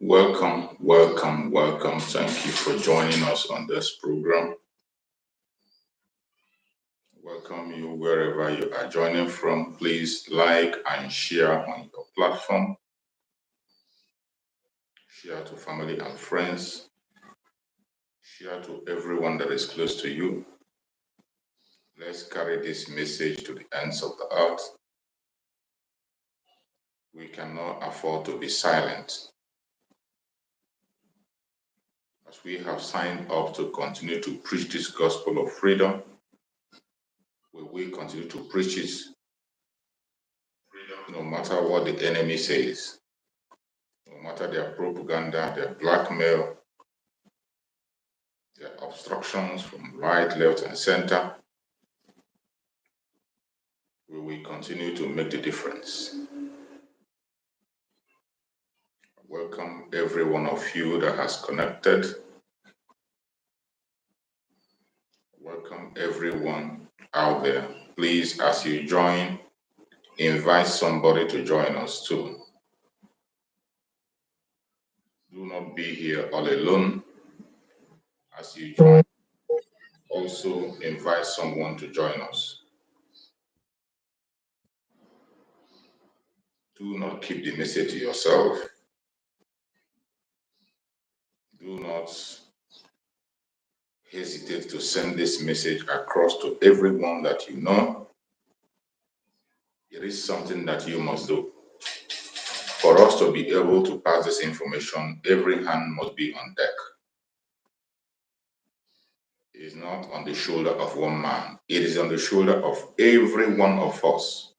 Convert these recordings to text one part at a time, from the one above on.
Welcome, welcome, welcome. Thank you for joining us on this program. Welcome you wherever you are joining from. Please like and share on your platform. Share to family and friends. Share to everyone that is close to you. Let's carry this message to the ends of the earth. We cannot afford to be silent. As we have signed up to continue to preach this gospel of freedom, we will continue to preach it no matter what the enemy says, no matter their propaganda, their blackmail, their obstructions from right, left, and center. We will continue to make the difference. Welcome every one of you that has connected. Welcome everyone out there. Please, as you join, invite somebody to join us too. Do not be here all alone. As you join, also invite someone to join us. Do not keep the message to yourself. Do not hesitate to send this message across to everyone that you know. It is something that you must do. For us to be able to pass this information, every hand must be on deck. It is not on the shoulder of one man. It is on the shoulder of every one of us.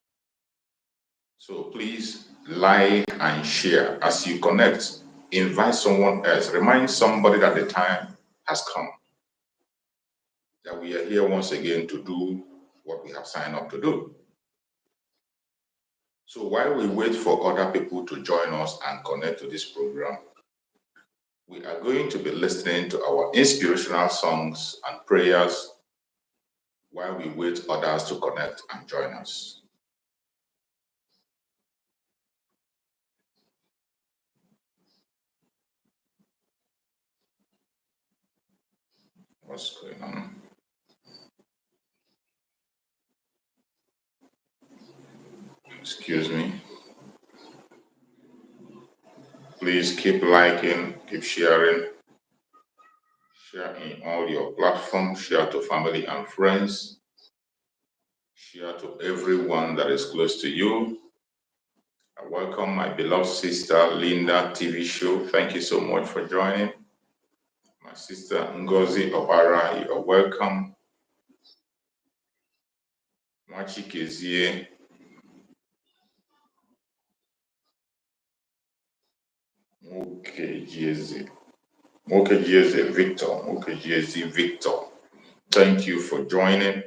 So please like and share. As you connect, invite someone else. Remind somebody that the time has come. That we are here once again to do what we have signed up to do. So while we wait for other people to join us and connect to this program, we are going to be listening to our inspirational songs and prayers while we wait others to connect and join us. What's going on? Excuse me. Please keep liking, keep sharing. Share in all your platforms. Share to family and friends. Share to everyone that is close to you. I welcome my beloved sister Linda TV show. Thank you so much for joining. My sister Ngozi Obara, you are welcome. Mwachikezie. Mokejieze Victor. Thank you for joining.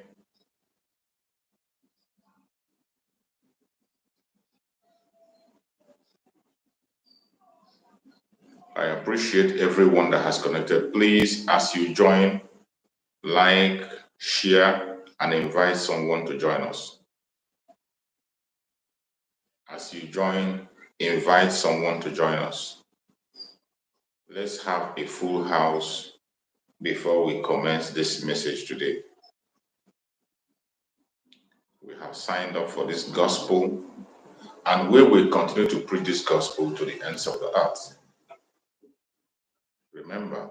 I appreciate everyone that has connected. Please, as you join, like, share, and invite someone to join us. As you join, invite someone to join us. Let's have a full house before we commence this message today. We have signed up for this gospel, and we will continue to preach this gospel to the ends of the earth. Remember,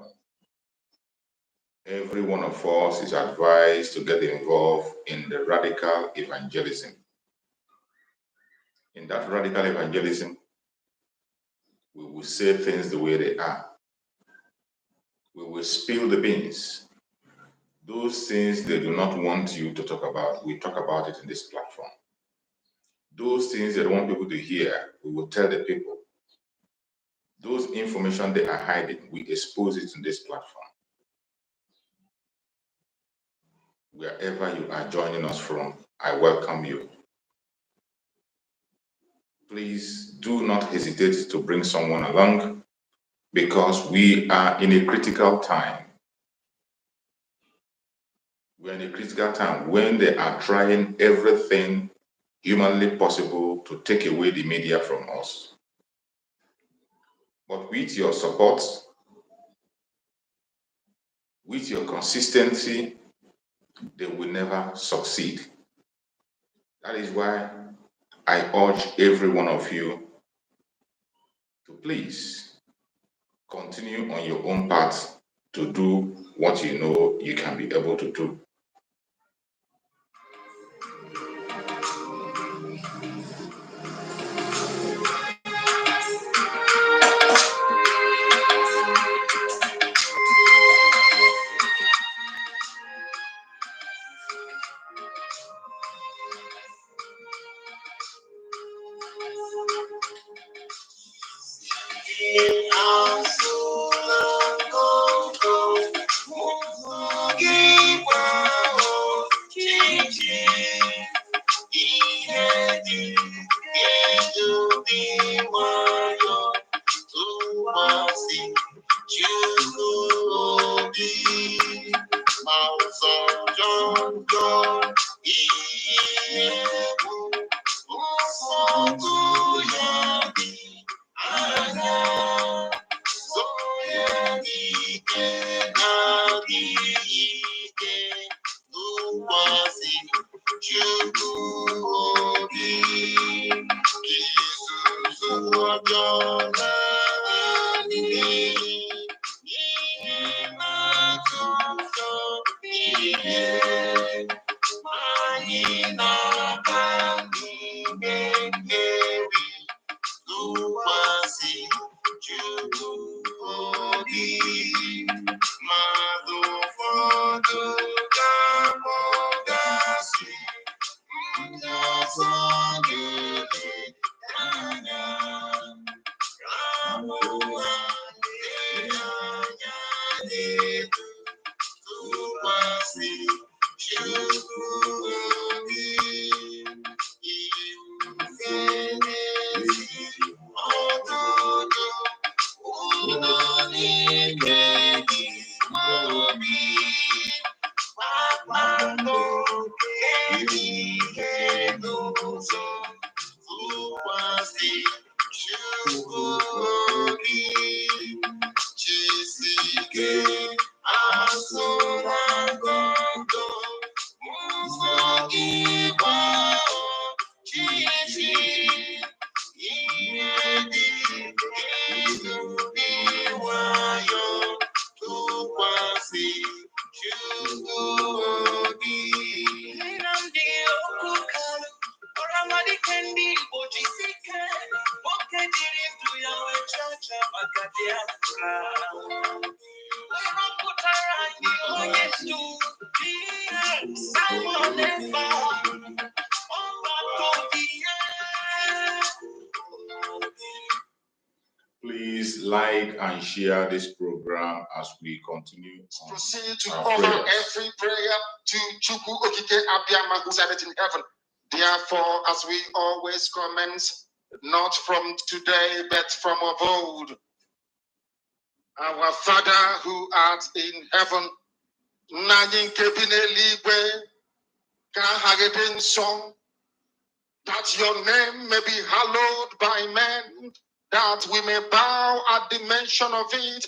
every one of us is advised to get involved in the radical evangelism. In that radical evangelism, we will say things the way they are. We will spill the beans. Those things they do not want you to talk about, we talk about it in this platform. Those things they don't want people to hear, we will tell the people. Those information they are hiding, we expose it in this platform. Wherever you are joining us from, I welcome you. Please do not hesitate to bring someone along, because we are in a critical time. We're in a critical time when they are trying everything humanly possible to take away the media from us. But with your support, with your consistency, they will never succeed. That is why I urge every one of you to please continue on your own path to do what you know you can be able to do. Please like and share this program as we continue. Proceed to offer every prayer to Chukwu Okike Abiyama who said it in heaven. Therefore, as we always commence, not from today, but from of old. Our Father who art in heaven, Nagin Kebine Ligwe, Kahagedin Song, that your name may be hallowed by men, that we may bow at the mention of it,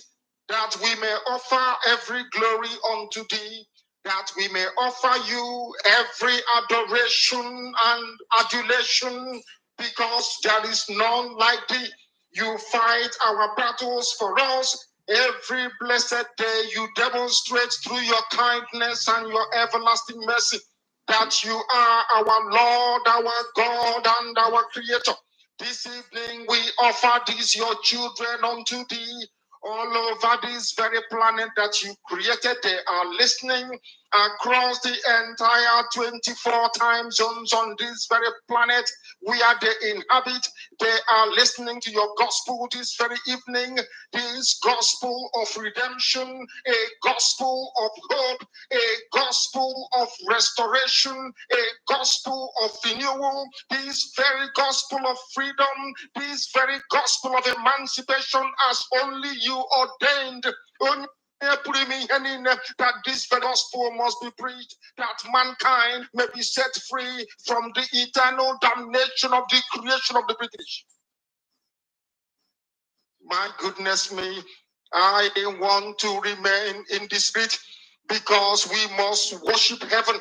that we may offer every glory unto thee, that we may offer you every adoration and adulation, because there is none like thee. You fight our battles for us. Every blessed day you demonstrate through your kindness and your everlasting mercy that you are our Lord, our God, and our Creator. This evening we offer these your children unto thee. All over this very planet that you created, they are listening across the entire 24 time zones on this very planet where they inhabit. They are listening to your gospel this very evening, this gospel of redemption, a gospel of hope, a gospel of restoration, a gospel of renewal, this very gospel of freedom, this very gospel of emancipation as only you ordained. That this gospel must be preached, that mankind may be set free from the eternal damnation of the creation of the British. My goodness me, I want to remain in the spirit because we must worship heaven.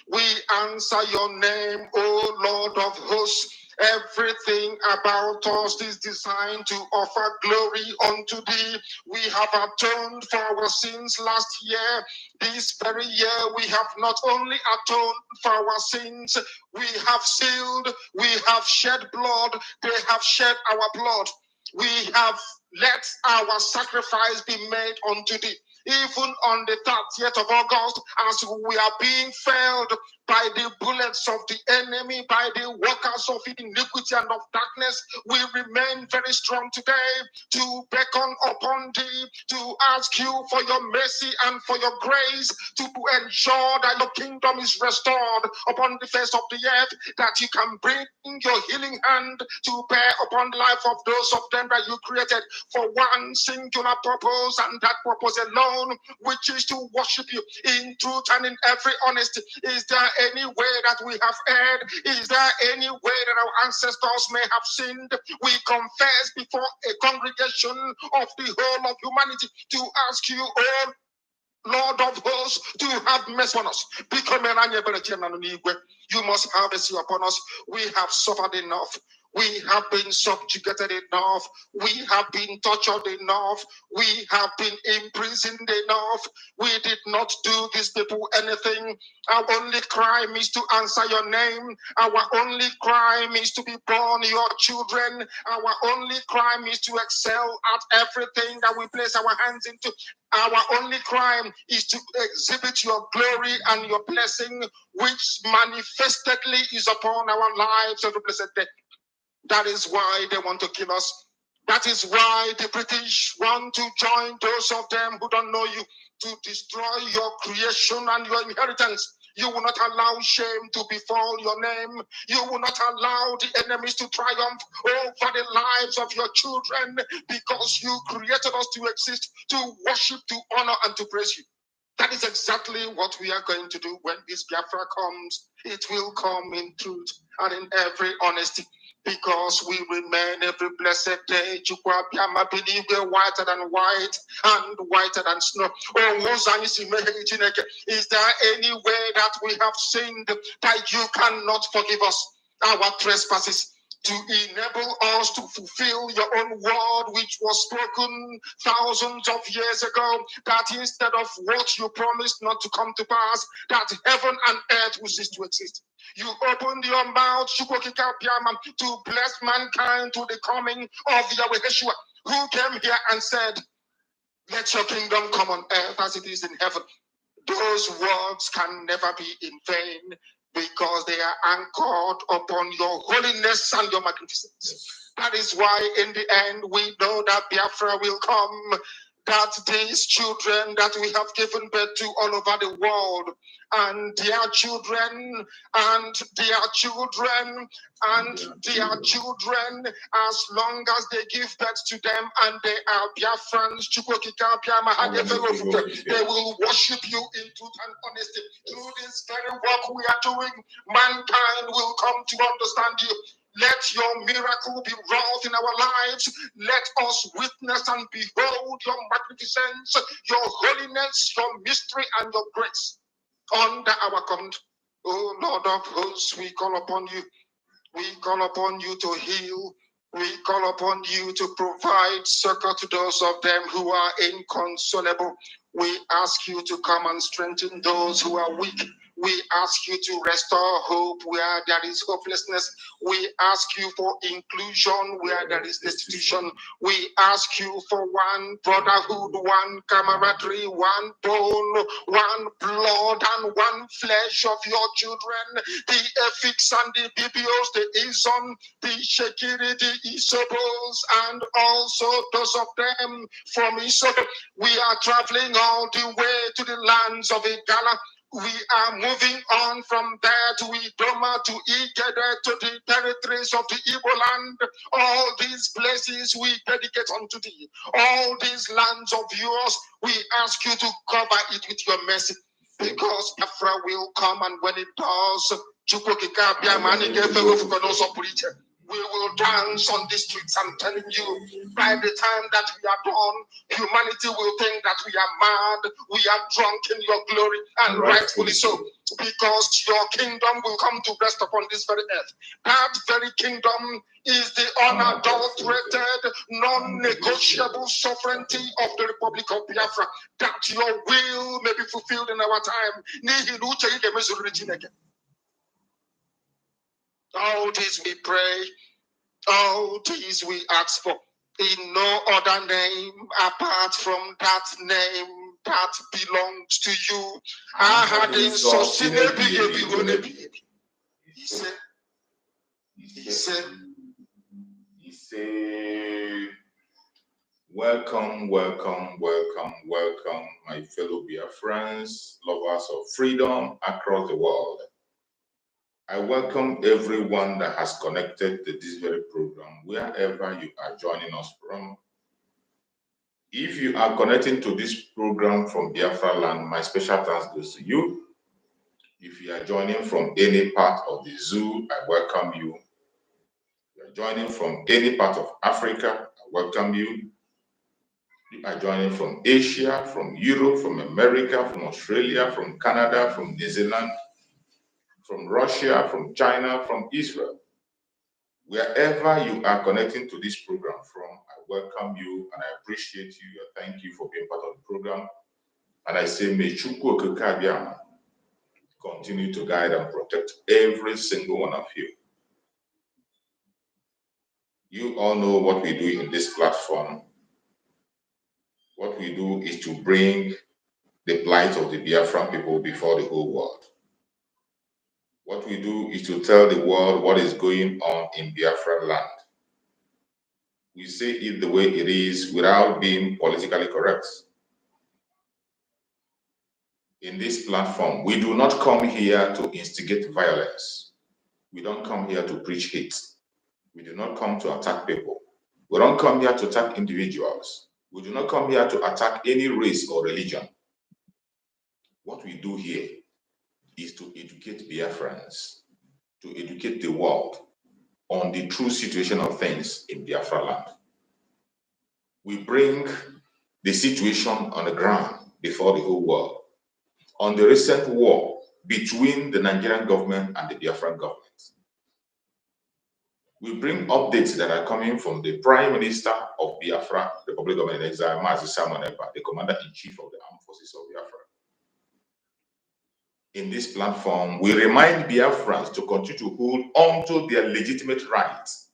We answer your name, O Lord of hosts. Everything about us is designed to offer glory unto thee. We have atoned for our sins last year. This very year, we have not only atoned for our sins, we have sealed, we have shed blood, they have shed our blood. We have let our sacrifice be made unto thee. Even on the 30th of August, as we are being felled by the bullets of the enemy, by the workers of iniquity and of darkness, we remain very strong today to beckon upon thee, to ask you for your mercy and for your grace, to ensure that your kingdom is restored upon the face of the earth, that you can bring your healing hand to bear upon the life of those of them that you created for one singular purpose, and that purpose alone, which is to worship you in truth and in every honesty. Is there any way that we have erred? Is there any way that our ancestors may have sinned? We confess before a congregation of the whole of humanity to ask you, oh Lord of hosts, to have mercy on us. You must have mercy upon us. We have suffered enough. We have been subjugated enough. We have been tortured enough. We have been imprisoned enough. We did not do these people anything. Our only crime is to answer your name. Our only crime is to be born your children. Our only crime is to excel at everything that we place our hands into. Our only crime is to exhibit your glory and your blessing, which manifestedly is upon our lives every blessed day. That is why they want to kill us. That is why the British want to join those of them who don't know you to destroy your creation and your inheritance. You will not allow shame to befall your name. You will not allow the enemies to triumph over the lives of your children, because you created us to exist, to worship, to honor, and to praise you. That is exactly what we are going to do when this Biafra comes. It will come in truth and in every honesty, because we remain every blessed day whiter than white and whiter than snow. Is there any way that we have sinned that you cannot forgive us our trespasses, to enable us to fulfill your own word, which was spoken thousands of years ago, that instead of what you promised not to come to pass, that heaven and earth will cease to exist? You opened your mouth to bless mankind to the coming of Yahweh Yeshua, who came here and said, let your kingdom come on earth as it is in heaven. Those words can never be in vain, because they are anchored upon your holiness and your magnificence. That is why in the end we know that Biafra will come, that these children that we have given birth to all over the world, and their children, and their children, and their children, as long as they give birth to them and they are Biafrans, they will worship you in truth and honesty. Through this very work we are doing, mankind will come to understand you. Let your miracle be wrought in our lives. Let us witness and behold your magnificence, your holiness, your mystery, and your grace under our command. Oh Lord of hosts, we call upon you. We call upon you to heal. We call upon you to provide succor to those of them who are inconsolable. We ask you to come and strengthen those who are weak. We ask you to restore hope where there is hopelessness. We ask you for inclusion where there is destitution. We ask you for one brotherhood, one camaraderie, one bone, one blood, and one flesh of your children. The Efiks and the Bibios, the Izon, the Shekiri, the Isobos, and also those of them from Isobo. We are traveling all the way to the lands of Igala. We are moving on from there to Idoma, to Igede, to the territories of the Igbo land. All these places we dedicate unto thee. All these lands of yours, we ask you to cover it with your mercy, because Biafra will come, and when it does, We will dance on the streets. I'm telling you, by the time that we are done, humanity will think that we are mad, we are drunk in your glory, and rightfully so, because your kingdom will come to rest upon this very earth. That very kingdom is the unadulterated, non-negotiable sovereignty of the Republic of Biafra, that your will may be fulfilled in our time. All this we pray, all this we ask for, in no other name apart from that name that belongs to you. I had in He said, welcome, welcome, welcome, welcome, my fellow Biafrans, lovers of freedom across the world. I welcome everyone that has connected to this very program, wherever you are joining us from. If you are connecting to this program from Biafra land, my special thanks goes to you. If you are joining from any part of the zoo, I welcome you. If you are joining from any part of Africa, I welcome you. You are joining from Asia, from Europe, from America, from Australia, from Canada, from New Zealand, from Russia, from China, from Israel. Wherever you are connecting to this program from, I welcome you and I appreciate you. I thank you for being part of the program. And I say, may Chukwu Okike continue to guide and protect every single one of you. You all know what we do in this platform. What we do is to bring the plight of the Biafran people before the whole world. What we do is to tell the world what is going on in Biafran land. We say it the way it is without being politically correct. In this platform, we do not come here to instigate violence. We don't come here to preach hate. We do not come to attack people. We don't come here to attack individuals. We do not come here to attack any race or religion. What we do here is to educate Biafrans, to educate the world on the true situation of things in Biafra land. We bring the situation on the ground before the whole world on the recent war between the Nigerian government and the Biafran government. We bring updates that are coming from the Prime Minister of Biafra, Republic of Exile, Mazi Simon Ekpa, the Commander-in-Chief of the Armed Forces of Biafra. In this platform, we remind Biafrans to continue to hold on to their legitimate rights,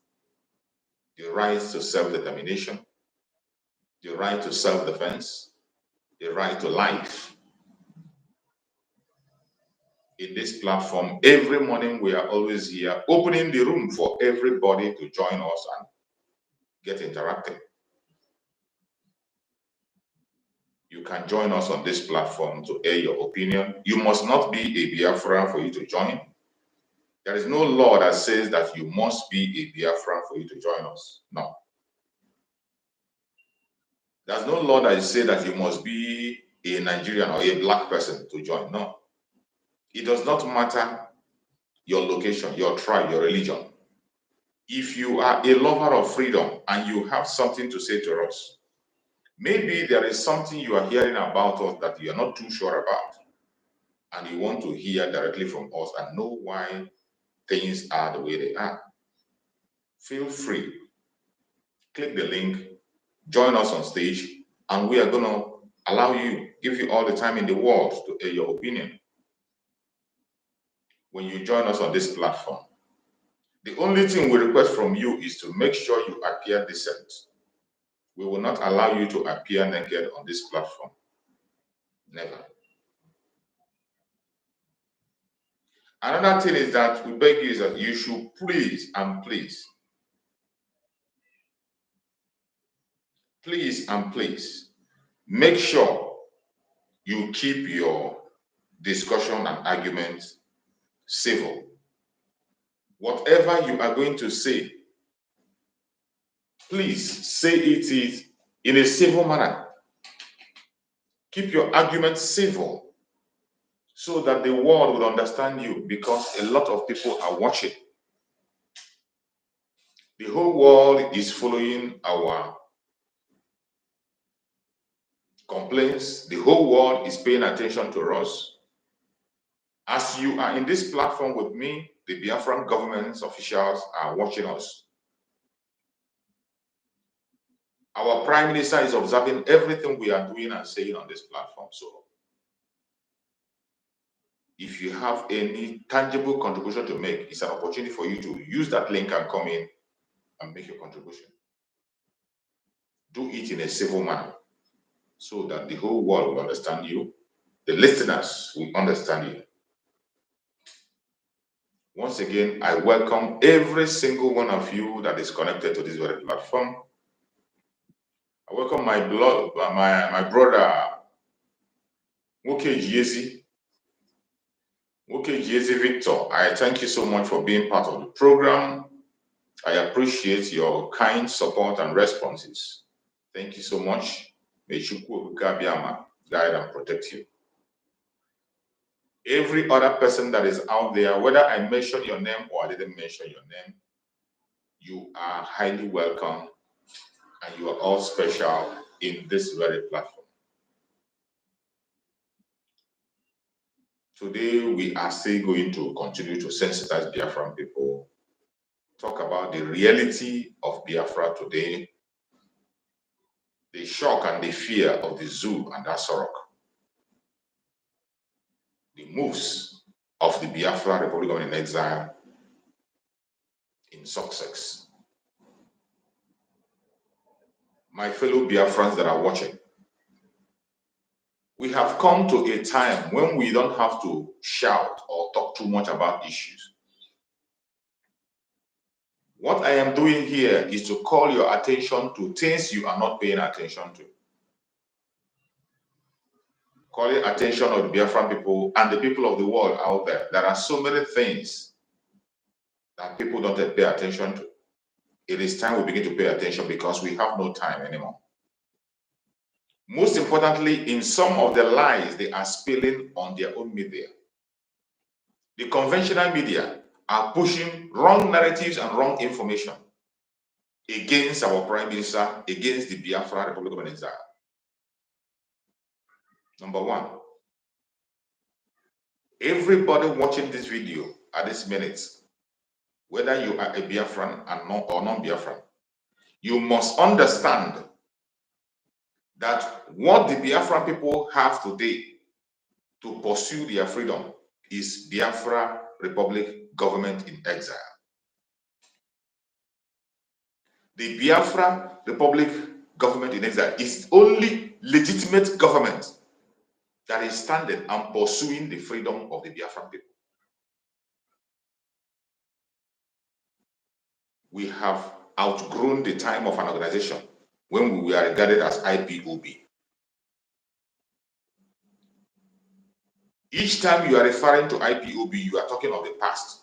the rights to self-determination, the right to self-defense, the right to life. In this platform, every morning we are always here opening the room for everybody to join us and get interactive. You can join us on this platform to air your opinion. You must not be a Biafran for you to join. There is no law that says that you must be a Biafran for you to join us. No. There's no law that says that you must be a Nigerian or a black person to join. No. It does not matter your location, your tribe, your religion. If you are a lover of freedom and you have something to say to us, maybe there is something you are hearing about us that you are not too sure about, and you want to hear directly from us and know why things are the way they are. Feel free. Click the link, join us on stage, and we are going to allow you, give you all the time in the world to air your opinion. When you join us on this platform, the only thing we request from you is to make sure you appear decent. We will not allow you to appear naked on this platform. Never. Another thing is that we beg you is that you should please and please make sure you keep your discussion and arguments civil. Whatever you are going to say, please say it in a civil manner. Keep your arguments civil so that the world will understand you, because a lot of people are watching. The whole world is following our complaints. The whole world is paying attention to us. As you are in this platform with me, the Biafran government's officials are watching us. Our Prime Minister is observing everything we are doing and saying on this platform. So, if you have any tangible contribution to make, it's an opportunity for you to use that link and come in and make your contribution. Do it in a civil manner so that the whole world will understand you. The listeners will understand you. Once again, I welcome every single one of you that is connected to this very platform. I welcome my brother, Woke Giezi Victor. I thank you so much for being part of the program. I appreciate your kind support and responses. Thank you so much. May Chukwu Abiyama guide and protect you. Every other person that is out there, whether I mentioned your name or I didn't mention your name, you are highly welcome and you are all special in this very platform. Today, we are still going to continue to sensitize Biafran people, talk about the reality of Biafra today, the shock and the fear of the zoo and Asorock, the moves of the Biafra Republic in exile in Sussex. My fellow Biafrans that are watching, we have come to a time when we don't have to shout or talk too much about issues. What I am doing here is to call your attention to things you are not paying attention to. Calling attention of the Biafran people and the people of the world out there. There are so many things that people don't pay attention to. It is time we begin to pay attention because we have no time anymore. Most importantly, in some of the lies they are spilling on their own media. The conventional media are pushing wrong narratives and wrong information against our Prime Minister, against the Biafra Republic of Exile. Number one, everybody watching this video at this minute, whether you are a Biafran or non-Biafran, you must understand that what the Biafran people have today to pursue their freedom is Biafra Republic government in exile. The Biafra Republic government in exile is only legitimate government that is standing and pursuing the freedom of the Biafran people. We have outgrown the time of an organization when we were regarded as IPOB. Each time you are referring to IPOB, you are talking of the past.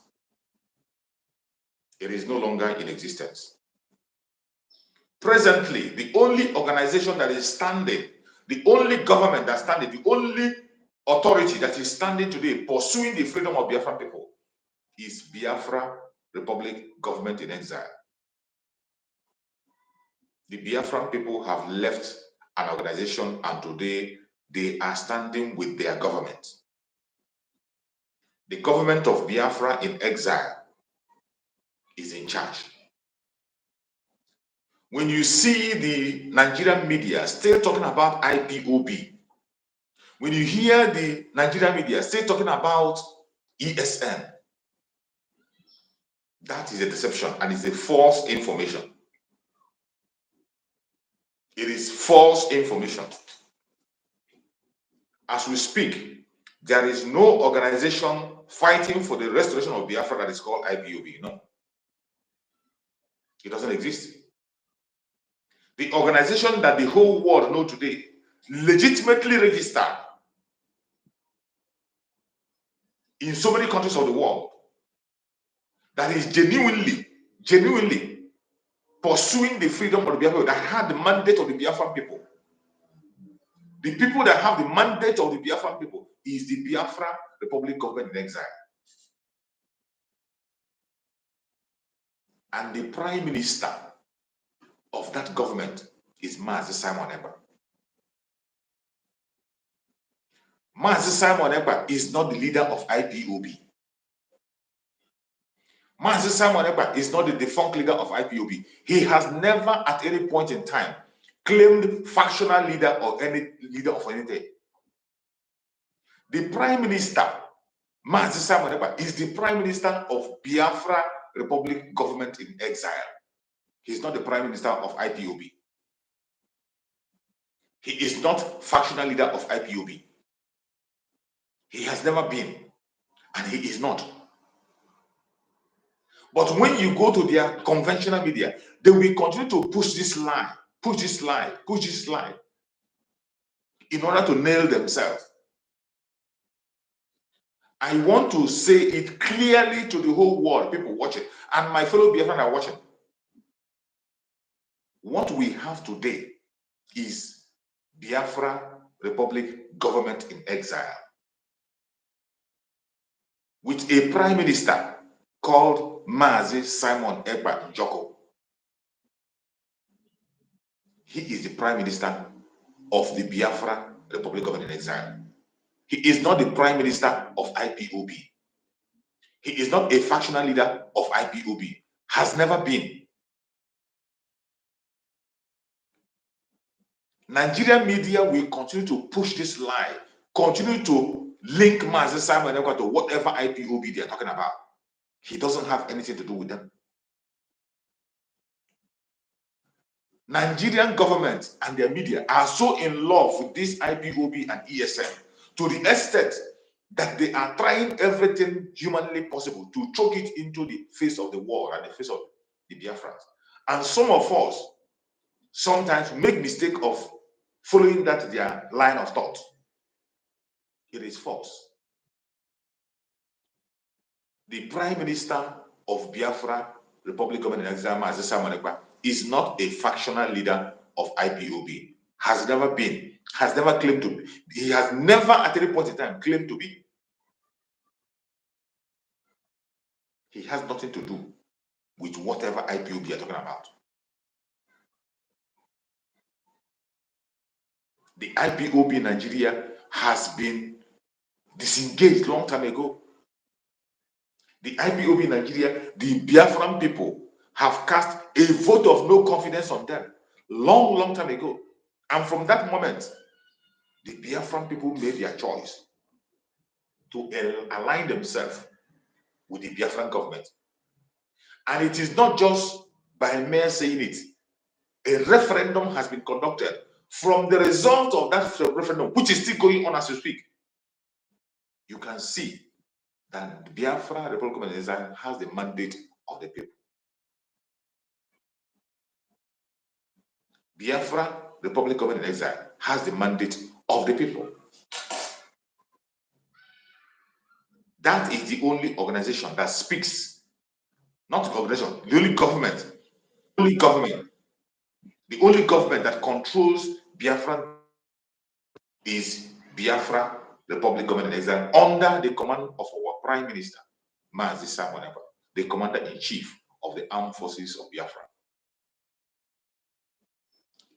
It is no longer in existence. Presently, the only organization that is standing, the only government that's standing, the only authority that is standing today pursuing the freedom of Biafran people is Biafra Republic government in exile. The Biafran people have left an organization and today they are standing with their government. The government of Biafra in exile is in charge. When you see the Nigerian media still talking about IPOB, when you hear the Nigerian media still talking about ESN, that is a deception and it's a false information. It is false information. As we speak, there is no organization fighting for the restoration of Biafra that is called IPOB. No. It doesn't exist. The organization that the whole world knows today, legitimately registered in so many countries of the world, that is genuinely pursuing the freedom of the Biafra, that had the mandate of the Biafran people. The people that have the mandate of the Biafran people is the Biafra Republic government in exile. And the prime minister of that government is Mazi Simon Ekpa. Mazi Simon Ekpa is not the leader of IPOB. Mazi Simon Ekpa is not the defunct leader of IPOB. He has never at any point in time claimed factional leader or any leader of anything. The prime minister, Mazi Simon Ekpa, is the prime minister of Biafra Republic government in exile. He's not the prime minister of IPOB. He is not factional leader of IPOB. He has never been, and he is not. But when you go to their conventional media, they will continue to push this lie, push this lie, push this lie, in order to nail themselves. I want to say it clearly to the whole world, people watching, and my fellow Biafrans are watching. What we have today is Biafra Republic government in exile, with a prime minister called Mazi Simon Ekpa Njoko. He is the prime minister of the Biafra Republic government in exile. He is not the prime minister of IPOB. He is not a factional leader of IPOB. Has never been. Nigerian media will continue to push this lie, continue to link Mazi Simon Ekpa to whatever IPOB they are talking about. He doesn't have anything to do with them. Nigerian government and their media are so in love with this IPOB and ESM to the extent that they are trying everything humanly possible to choke it into the face of the world and the face of the Biafrans. And some of us sometimes make mistake of following that their line of thought. It is false. The Prime Minister of Biafra Republic Government in Exile, Mazi Simon Ekpa, is not a factional leader of IPOB. Has never been. Has never claimed to be. He has never at any point in time claimed to be. He has nothing to do with whatever IPOB are talking about. The IPOB in Nigeria has been disengaged long time ago. The IPOB in Nigeria, the Biafran people have cast a vote of no confidence on them long time ago. And from that moment, the Biafran people made their choice to align themselves with the Biafran government. And it is not just by mere saying it. A referendum has been conducted. From the result of that referendum, which is still going on as we speak, you can see that the Biafra Republic of Exile has the mandate of the people. Biafra Republic of Exile has the mandate of the people. That is the only organization that speaks, not the organization, the only government, the only government that controls Biafra is Biafra Republic Government in Exile under the command of our Prime Minister, Mazi Simon Ekpa, the Commander-in-Chief of the Armed Forces of Biafra.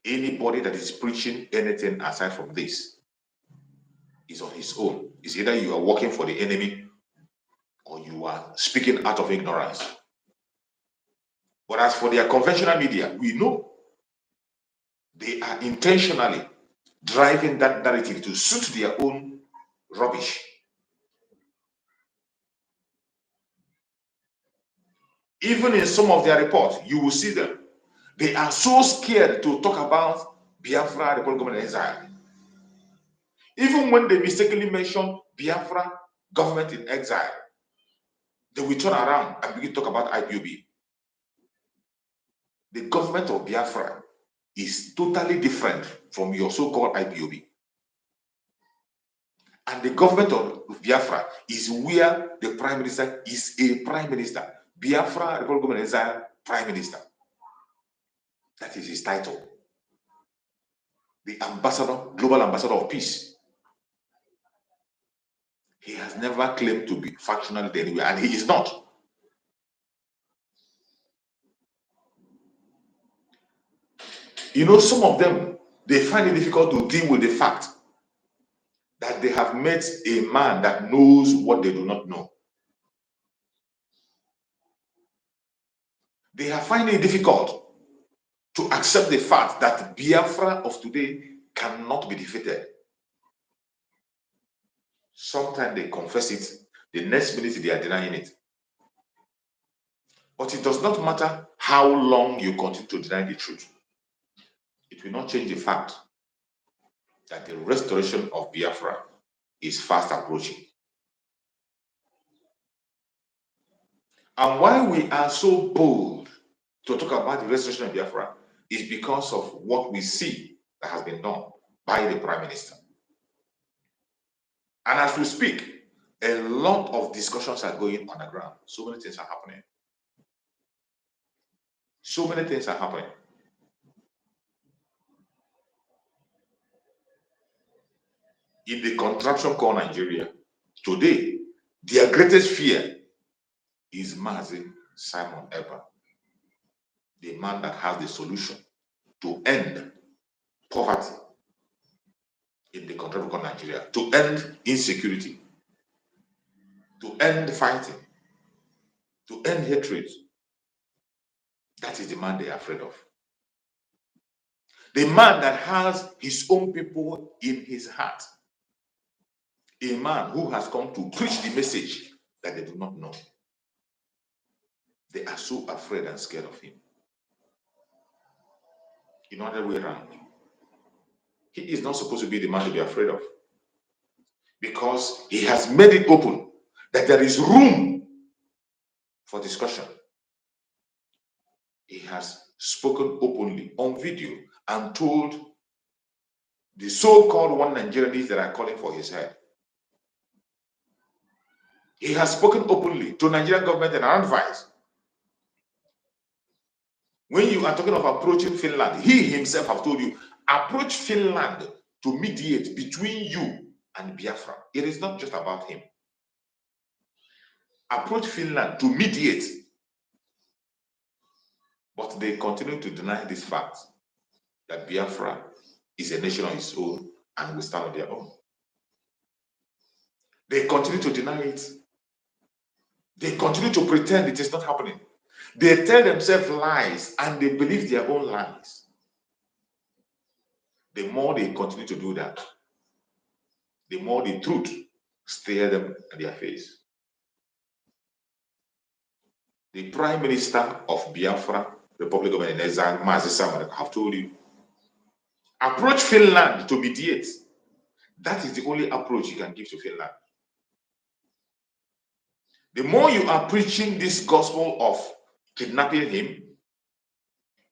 Anybody that is preaching anything aside from this is on his own. It's either you are working for the enemy or you are speaking out of ignorance. But as for their conventional media, we know they are intentionally driving that narrative to suit their own rubbish. Even in some of their reports, you will see them. They are so scared to talk about Biafra Republic Government in Exile. Even when they mistakenly mention Biafra government in exile, they will turn around and begin to talk about IPOB. The government of Biafra is totally different from your so-called IPOB. And the government of Biafra is where the prime minister is a prime minister. Biafra Republic Government in Exile Prime Minister. That is his title. The ambassador, global ambassador of peace. He has never claimed to be factional anywhere, and he is not. You know, some of them, they find it difficult to deal with the fact that they have met a man that knows what they do not know. They are finding it difficult to accept the fact that Biafra of today cannot be defeated. Sometimes they confess it, the next minute they are denying it. But it does not matter how long you continue to deny the truth. It will not change the fact that the restoration of Biafra is fast approaching. And why we are so bold to talk about the restoration of Biafra is because of what we see that has been done by the Prime Minister. And as we speak, a lot of discussions are going on the ground. So many things are happening. So many things are happening. In the contraption called Nigeria, today, their greatest fear is Mazi Simon Ekpa, the man that has the solution to end poverty in the contraption called Nigeria, to end insecurity, to end fighting, to end hatred. That is the man they are afraid of. The man that has his own people in his heart. A man who has come to preach the message that they do not know. They are so afraid and scared of him. In other way around, he is not supposed to be the man to be afraid of, because he has made it open that there is room for discussion. He has spoken openly on video and told the so-called one Nigerians that are calling for his head. He has spoken openly to Nigerian government and advice. When you are talking of approaching Finland, he himself have told you, approach Finland to mediate between you and Biafra. It is not just about him. Approach Finland to mediate. But they continue to deny this fact that Biafra is a nation on its own and will stand on their own. They continue to deny it. They continue to pretend it is not happening. They tell themselves lies and they believe their own lies. The more they continue to do that, the more the truth stare them at their face. The Prime Minister of Biafra, Republic of Exile, Mazi Simon, have told you, approach Finland to mediate. That is the only approach you can give to Finland. The more you are preaching this gospel of kidnapping him,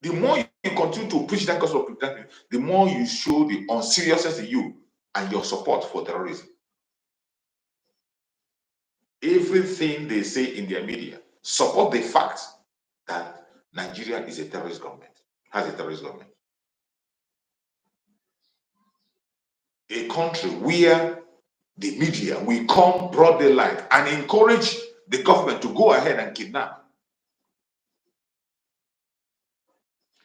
the more you continue to preach that gospel of kidnapping, the more you show the unseriousness in you and your support for terrorism. Everything they say in their media support the fact that Nigeria is a terrorist government, has a terrorist government. A country where the media will come broad daylight and encourage the government to go ahead and kidnap.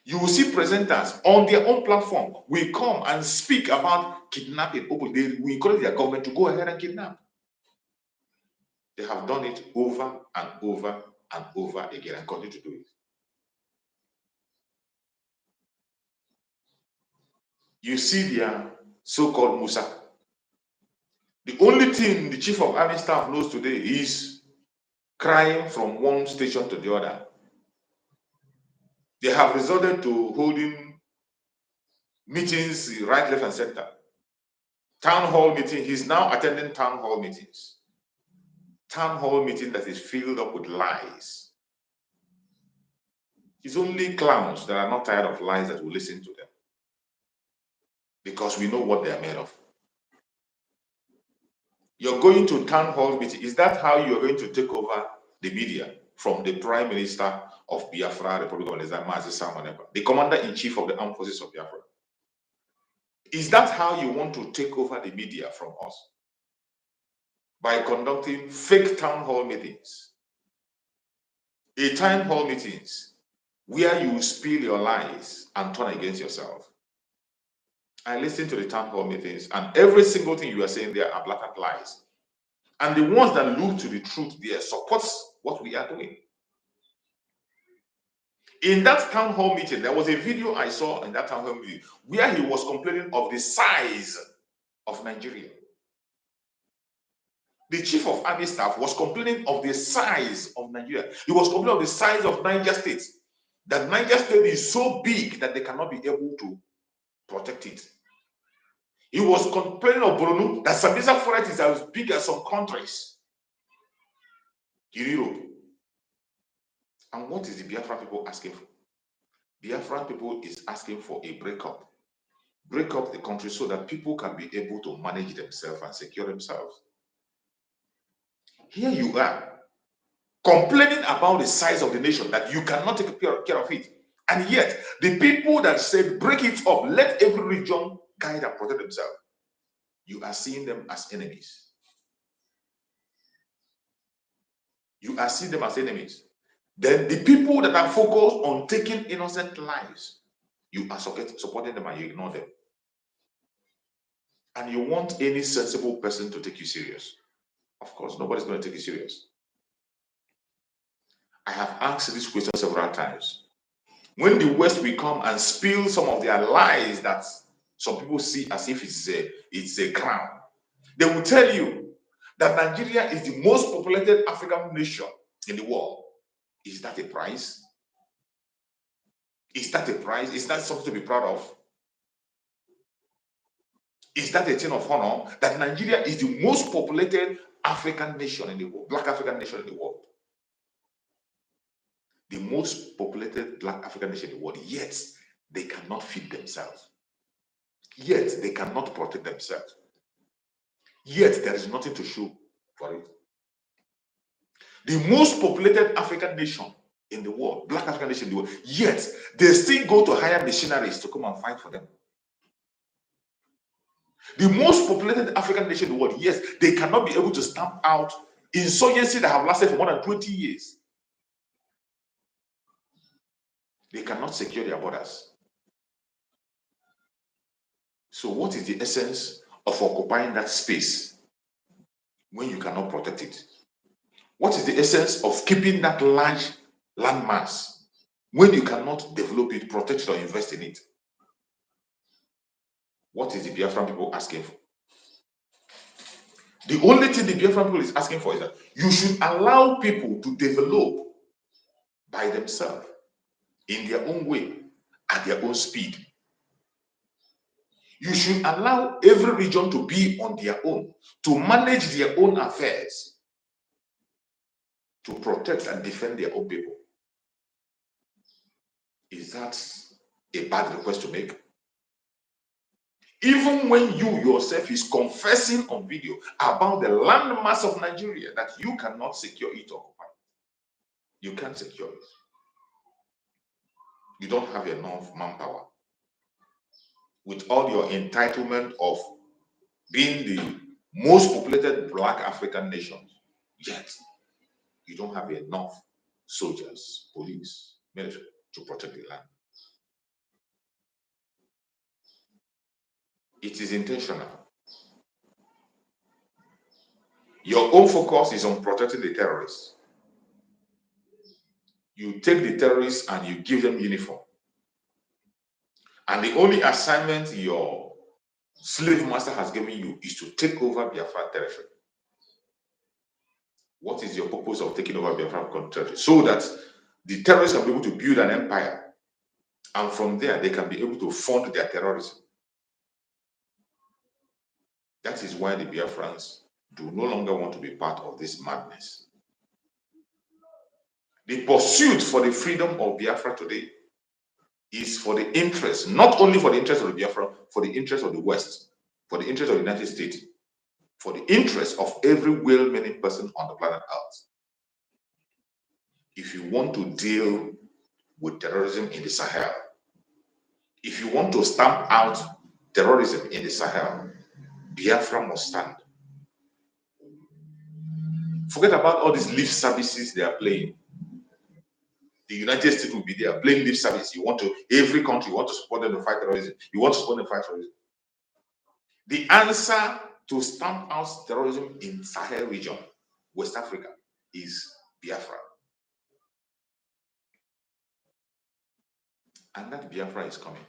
You will see presenters on their own platform will come and speak about kidnapping. They will encourage their government to go ahead and kidnap. They have done it over and over and over again and continue to do it. You see their so-called Musa. The only thing the chief of army staff knows today is crying from one station to the other. They have resorted to holding meetings right, left, and center. Town hall meeting. He's now attending town hall meetings. Town hall meeting that is filled up with lies. It's only clowns that are not tired of lies that will listen to them, because we know what they are made of. You're going to town hall meeting. Is that how you're going to take over the media from the Prime Minister of Biafra, Republic of Exile, Mazi Simon Ekpa, the Commander-in-Chief of the Armed Forces of Biafra? Is that how you want to take over the media from us? By conducting fake town hall meetings. A town hall meetings where you spill your lies and turn against yourself. I listen to the town hall meetings, and every single thing you are saying there are blatant lies. And the ones that look to the truth there supports what we are doing. In that town hall meeting, there was a video I saw in that town hall meeting where he was complaining of the size of Nigeria. The chief of army staff was complaining of the size of Nigeria. He was complaining of the size of Niger State. That Niger State is so big that they cannot be able to protect it. He was complaining of Borno, that Sambisa forest is as big as some countries in Europe. And what is the Biafra people asking for? Biafra people is asking for a breakup. Break up the country so that people can be able to manage themselves and secure themselves. Here you are, complaining about the size of the nation, that you cannot take care of it. And yet, the people that said, break it up, let every region guide and protect themselves, you are seeing them as enemies. You are seeing them as enemies. Then the people that are focused on taking innocent lives, you are supporting them and you ignore them. And you want any sensible person to take you serious. Of course, nobody's going to take you serious. I have asked this question several times. When the West will come and spill some of their lies that some people see as if it's a crown, they will tell you that Nigeria is the most populated African nation in the world. Is that a prize? Is that a prize? Is that something to be proud of? Is that a thing of honor that Nigeria is the most populated African nation in the world, Black African nation in the world? The most populated Black African nation in the world, yet they cannot feed themselves. Yet they cannot protect themselves. Yet there is nothing to show for it. The most populated African nation in the world, Black African nation in the world, yet they still go to hire missionaries to come and fight for them. The most populated African nation in the world, yes, they cannot be able to stamp out insurgency that have lasted for more than 20 years. They cannot secure their borders. So what is the essence of occupying that space when you cannot protect it? What is the essence of keeping that large landmass when you cannot develop it, protect it, or invest in it? What is the Biafran people asking for? The only thing the Biafran people is asking for is that you should allow people to develop by themselves in their own way, at their own speed. You should allow every region to be on their own, to manage their own affairs, to protect and defend their own people. Is that a bad request to make? Even when you yourself is confessing on video about the landmass of Nigeria, that you cannot secure it or occupy it. You can't secure it. You don't have enough manpower. With all your entitlement of being the most populated Black African nation, yet you don't have enough soldiers, police, military to protect the land. It is intentional. Your own focus is on protecting the terrorists. You take the terrorists and you give them uniform. And the only assignment your slave master has given you is to take over Biafra territory. What is your purpose of taking over Biafra territory? So that the terrorists can be able to build an empire. And from there, they can be able to fund their terrorism. That is why the Biafrans do no longer want to be part of this madness. The pursuit for the freedom of Biafra today is for the interest, not only for the interest of the Biafra, for the interest of the West, for the interest of the United States, for the interest of every well-meaning person on the planet Earth. If you want to deal with terrorism in the Sahel, if you want to stamp out terrorism in the Sahel, Biafra must stand. Forget about all these lip services they are playing. The United States will be there, playing lip service. Every country, you want to support them to fight terrorism. You want to support them to fight terrorism. The answer to stamp out terrorism in Sahel region, West Africa, is Biafra. And that Biafra is coming.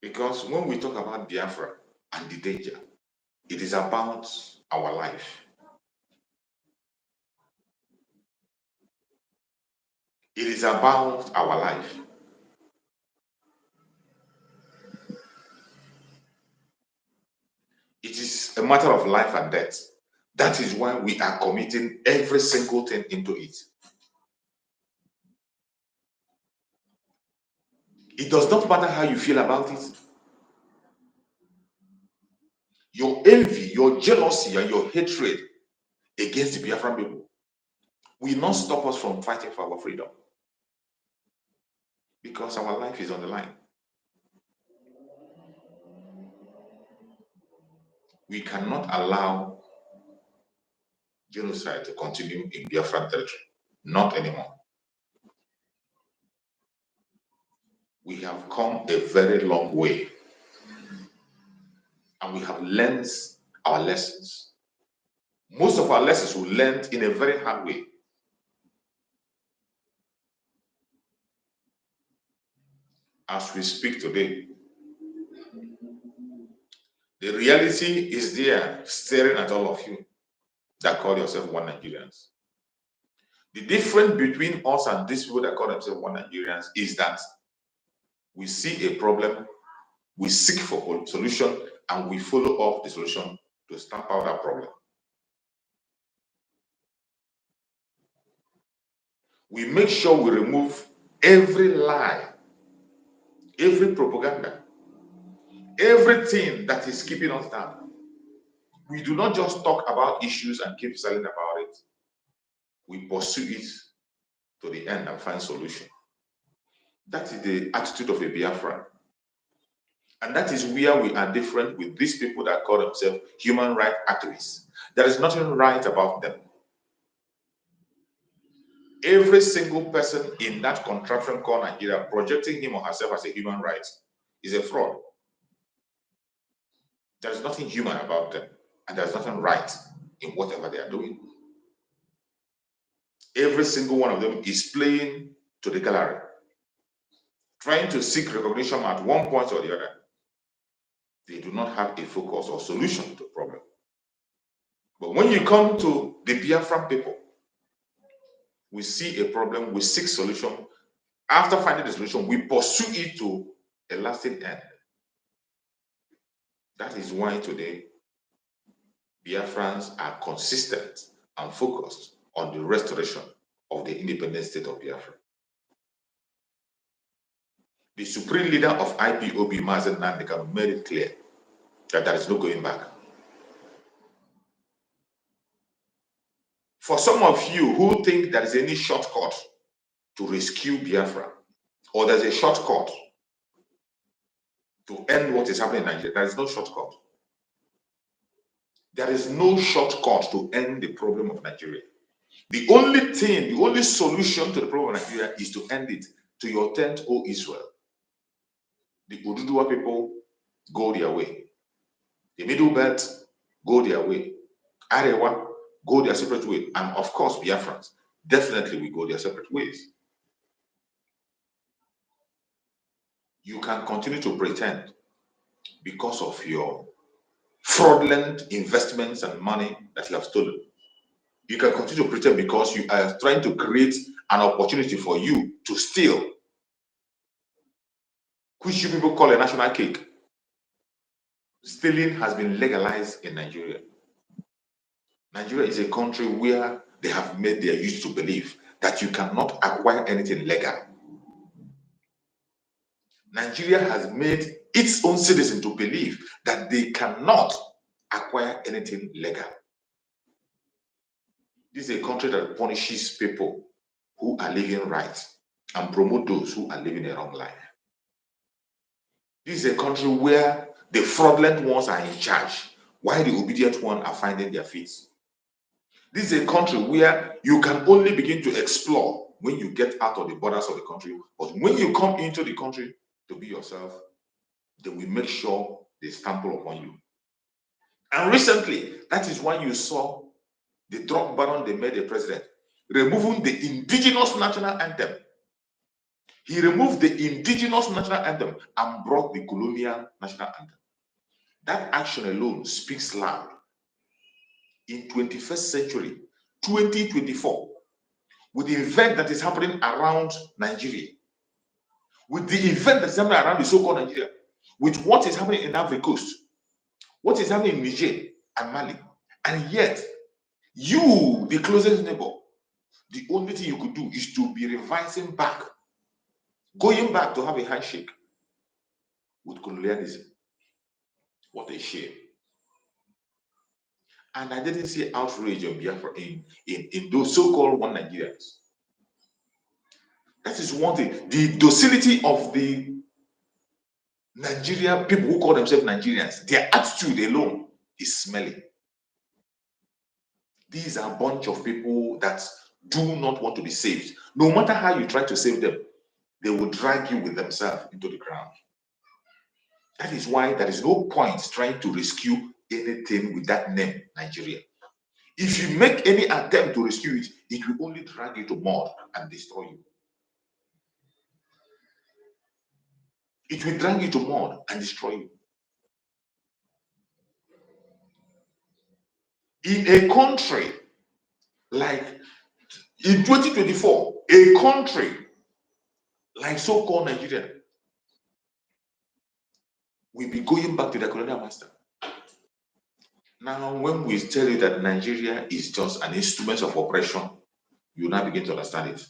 Because when we talk about Biafra and the danger, it is about our life. It is about our life. It is a matter of life and death. That is why we are committing every single thing into it. It does not matter how you feel about it. Your envy, your jealousy, and your hatred against the Biafran people will not stop us from fighting for our freedom. Because our life is on the line. We cannot allow genocide to continue in Biafran territory. Not anymore. We have come a very long way. And we have learned our lessons. Most of our lessons we learned in a very hard way. As we speak today, the reality is there staring at all of you that call yourself one Nigerians. The difference between us and these people that call themselves one Nigerians is that we see a problem, we seek for a solution, and we follow up the solution to stamp out that problem. We make sure we remove every lie, every propaganda, everything that is keeping us down. We do not just talk about issues and keep silent about it. We pursue it to the end and find solution. That is the attitude of a Biafran. And that is where we are different with these people that call themselves human rights activists. There is nothing right about them. Every single person in that contraption called Nigeria projecting him or herself as a human right is a fraud. There is nothing human about them, and there is nothing right in whatever they are doing. Every single one of them is playing to the gallery, trying to seek recognition at one point or the other. They do not have a focus or solution to the problem. But when you come to the Biafran people, we see a problem, we seek solution. After finding the solution, we pursue it to a lasting end. That is why today, Biafrans are consistent and focused on the restoration of the independent state of Biafra. The supreme leader of IPOB, Mazen Nandekano, made it clear that there is no going back. For some of you who think there is any shortcut to rescue Biafra, or there's a shortcut to end what is happening in Nigeria, there is no shortcut. There is no shortcut to end the problem of Nigeria. The only thing, the only solution to the problem of Nigeria is to end it. To your tent, O Israel. The Oduduwa people go their way. The Middle Belt go their way. Arewa go their separate way. And of course, Biafrans definitely will go their separate ways. You can continue to pretend because of your fraudulent investments and money that you have stolen. You can continue to pretend because you are trying to create an opportunity for you to steal, which you people call a national cake. Stealing has been legalized in Nigeria. Nigeria is a country where they have made their youth to believe that you cannot acquire anything legal. Nigeria has made its own citizens to believe that they cannot acquire anything legal. This is a country that punishes people who are living right and promote those who are living a wrong life. This is a country where the fraudulent ones are in charge, while the obedient ones are finding their feet. This is a country where you can only begin to explore when you get out of the borders of the country. But when you come into the country to be yourself, they will make sure they stample upon you. And recently, that is why you saw the drug baron they made a president, removing the indigenous national anthem. He removed the indigenous national anthem and brought the colonial national anthem. That action alone speaks loud. In 21st century, 2024, with the event that is happening around Nigeria, with the event that is happening around the so-called Nigeria, with what is happening in Ivory Coast, what is happening in Niger and Mali, and yet you, the closest neighbor, the only thing you could do is to be revising back, going back to have a handshake with colonialism. What a shame. And I didn't see outrage on Biafra in those so-called one Nigerians. That is one thing. The docility of the Nigerian people who call themselves Nigerians, their attitude alone is smelly. These are a bunch of people that do not want to be saved. No matter how you try to save them, they will drag you with themselves into the ground. That is why there is no point trying to rescue anything with that name, Nigeria. If you make any attempt to rescue it, it will only drag you to mud and destroy you. It will drag you to mud and destroy you. In a country like, in 2024, a country like so-called Nigeria will be going back to the colonial master. Now, when we tell you that Nigeria is just an instrument of oppression, you now begin to understand it.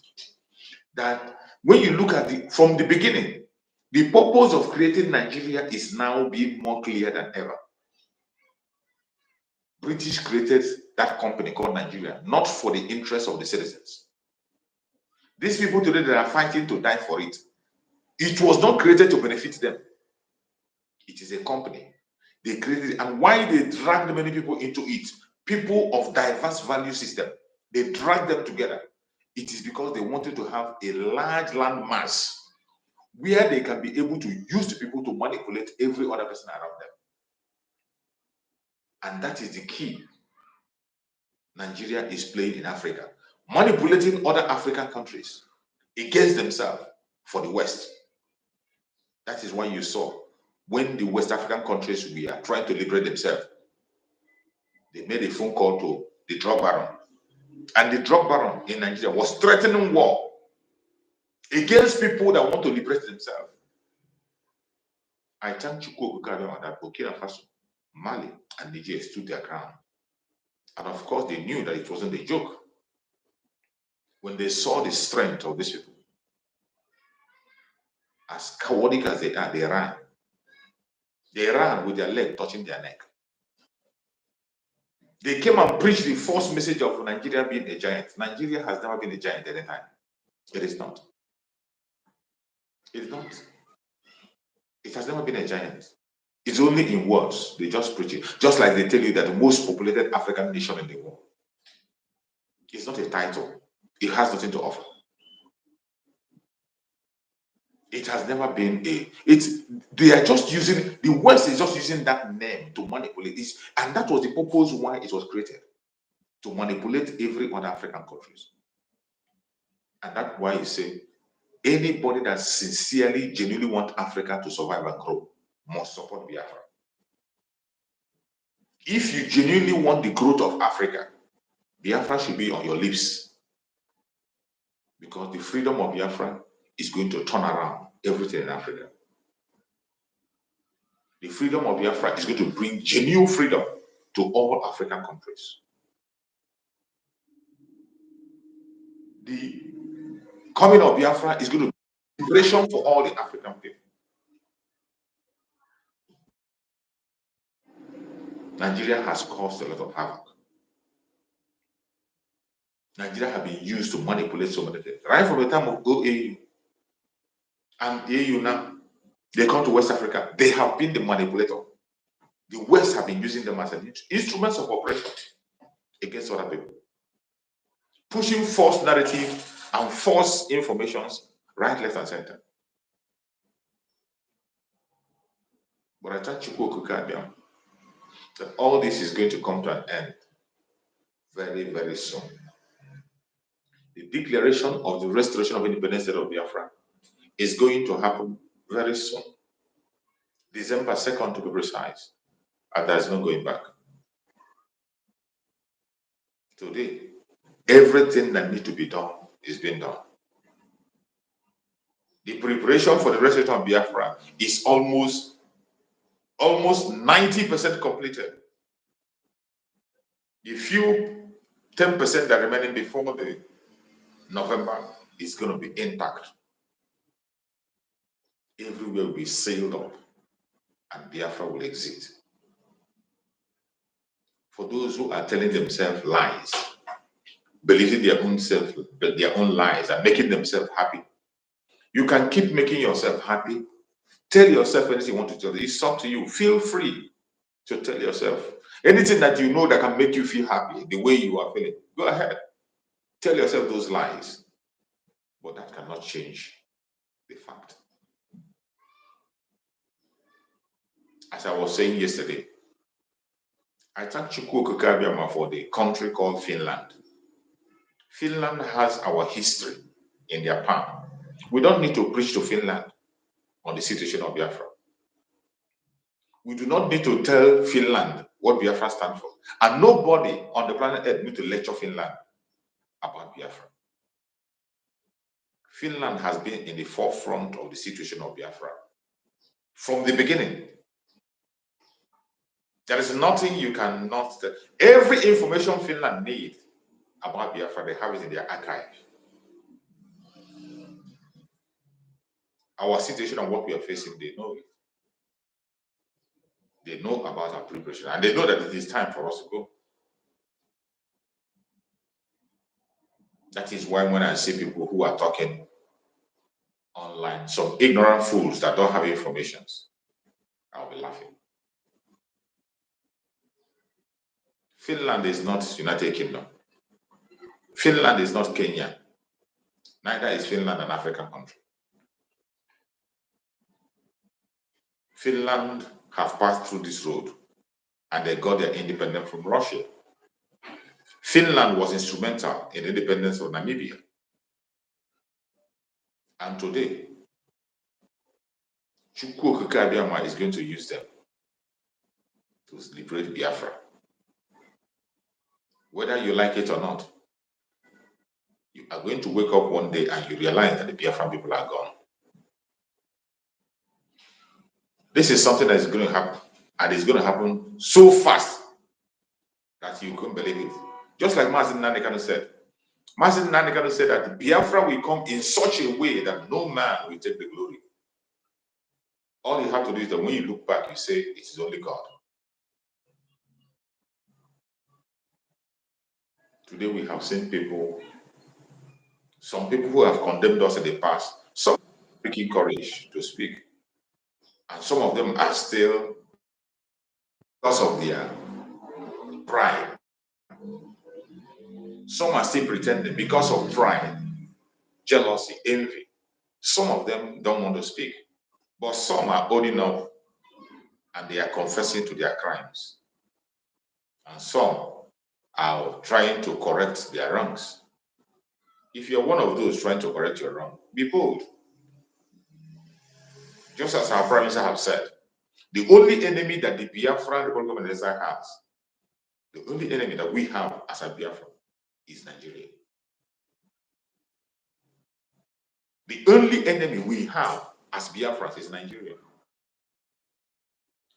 That when you look at it from the beginning, the purpose of creating Nigeria is now being more clear than ever. British created that company called Nigeria, not for the interest of the citizens. These people today that are fighting to die for it, it was not created to benefit them. It is a company. They created it, and why they dragged many people into it, people of diverse value system, they dragged them together. It is because they wanted to have a large land mass where they can be able to use the people to manipulate every other person around them. And that is the key Nigeria is playing in Africa, manipulating other African countries against themselves for the West. That is why you saw when the West African countries were trying to liberate themselves, they made a phone call to the drug baron. And the drug baron in Nigeria was threatening war against people that want to liberate themselves. I thank Chukwu Okukabia that Burkina Faso, Mali, and Niger stood their ground. And of course, they knew that it wasn't a joke. When they saw the strength of these people, as chaotic as they are, they ran. They ran with their leg touching their neck. They came and preached the false message of Nigeria being a giant. Nigeria has never been a giant at any time. It is not. It is not. It has never been a giant. It's only in words. They just preach it. Just like they tell you that the most populated African nation in the world. It's not a title. It has nothing to offer. It has never been they are just using, the West is just using that name to manipulate this. And that was the purpose why it was created. To manipulate every other African countries. And that's why you say, anybody that sincerely, genuinely wants Africa to survive and grow must support Biafra. If you genuinely want the growth of Africa, Biafra should be on your lips. Because the freedom of Biafra is going to turn around everything in Africa. The freedom of Biafra is going to bring genuine freedom to all African countries. The coming of Biafra is going to be liberation for all the African people. Nigeria has caused a lot of havoc. Nigeria has been used to manipulate so many things. Right from the time of OAU and the AU now, they come to West Africa, they have been the manipulator. The West have been using them as an instruments of oppression against other people. pushing false narrative and false informations right, left, and center. But I tell Chukwu that all this is going to come to an end very, very soon. The declaration of the restoration of independence state of Biafra is going to happen very soon. December 2nd to be precise. And there's no going back. Today, everything that needs to be done is being done. The preparation for the restoration of Biafra is almost 90% completed. The few 10% that remaining before the November is going to be intact. Everywhere will be sealed up and Biafra will exist. For those who are telling themselves lies, believing their own lies and making themselves happy, you can keep making yourself happy. Tell yourself anything you want to tell. It's up to you. Feel free to tell yourself anything that you know that can make you feel happy the way you are feeling. Go ahead. Tell yourself those lies. But that cannot change the fact. As I was saying yesterday, I thank Chukwu Okike for the country called Finland. Finland has our history in their palm. We don't need to preach to Finland on the situation of Biafra. We do not need to tell Finland what Biafra stands for. And nobody on the planet Earth needs to lecture Finland about Biafra. Finland has been in the forefront of the situation of Biafra from the beginning. There is nothing you cannot tell. Every information Finland needs about Biafra, they have it in their archive. Our situation and what we are facing, they know it. They know about our preparation, and they know that it is time for us to go. That is why when I see people who are talking online, some ignorant fools that don't have information, I'll be laughing. Finland is not United Kingdom. Finland is not Kenya. Neither is Finland an African country. Finland have passed through this road and they got their independence from Russia. Finland was instrumental in the independence of Namibia. And today, Chukwu Okike is going to use them to liberate Biafra. Whether you like it or not, you are going to wake up one day and you realize that the Biafran people are gone. This is something that is going to happen, and it's going to happen so fast that you couldn't believe it. Just like Mazi Nnamdi Kanu said. Mazi Nnamdi Kanu said that Biafra will come in such a way that no man will take the glory. All you have to do is that when you look back, you say, it is only God. Today we have seen people, some people who have condemned us in the past, some speaking courage to speak. And some of them are still, because of their pride. Some are still pretending because of pride, jealousy, envy. Some of them don't want to speak. But some are owning up and they are confessing to their crimes. And some are trying to correct their wrongs. If you're one of those trying to correct your wrong, be bold. Just as our Prime Minister have said, the only enemy that the Biafran Republic of Nigeria has, the only enemy that we have as a Biafra is Nigeria. The only enemy we have as Biafrans is Nigeria.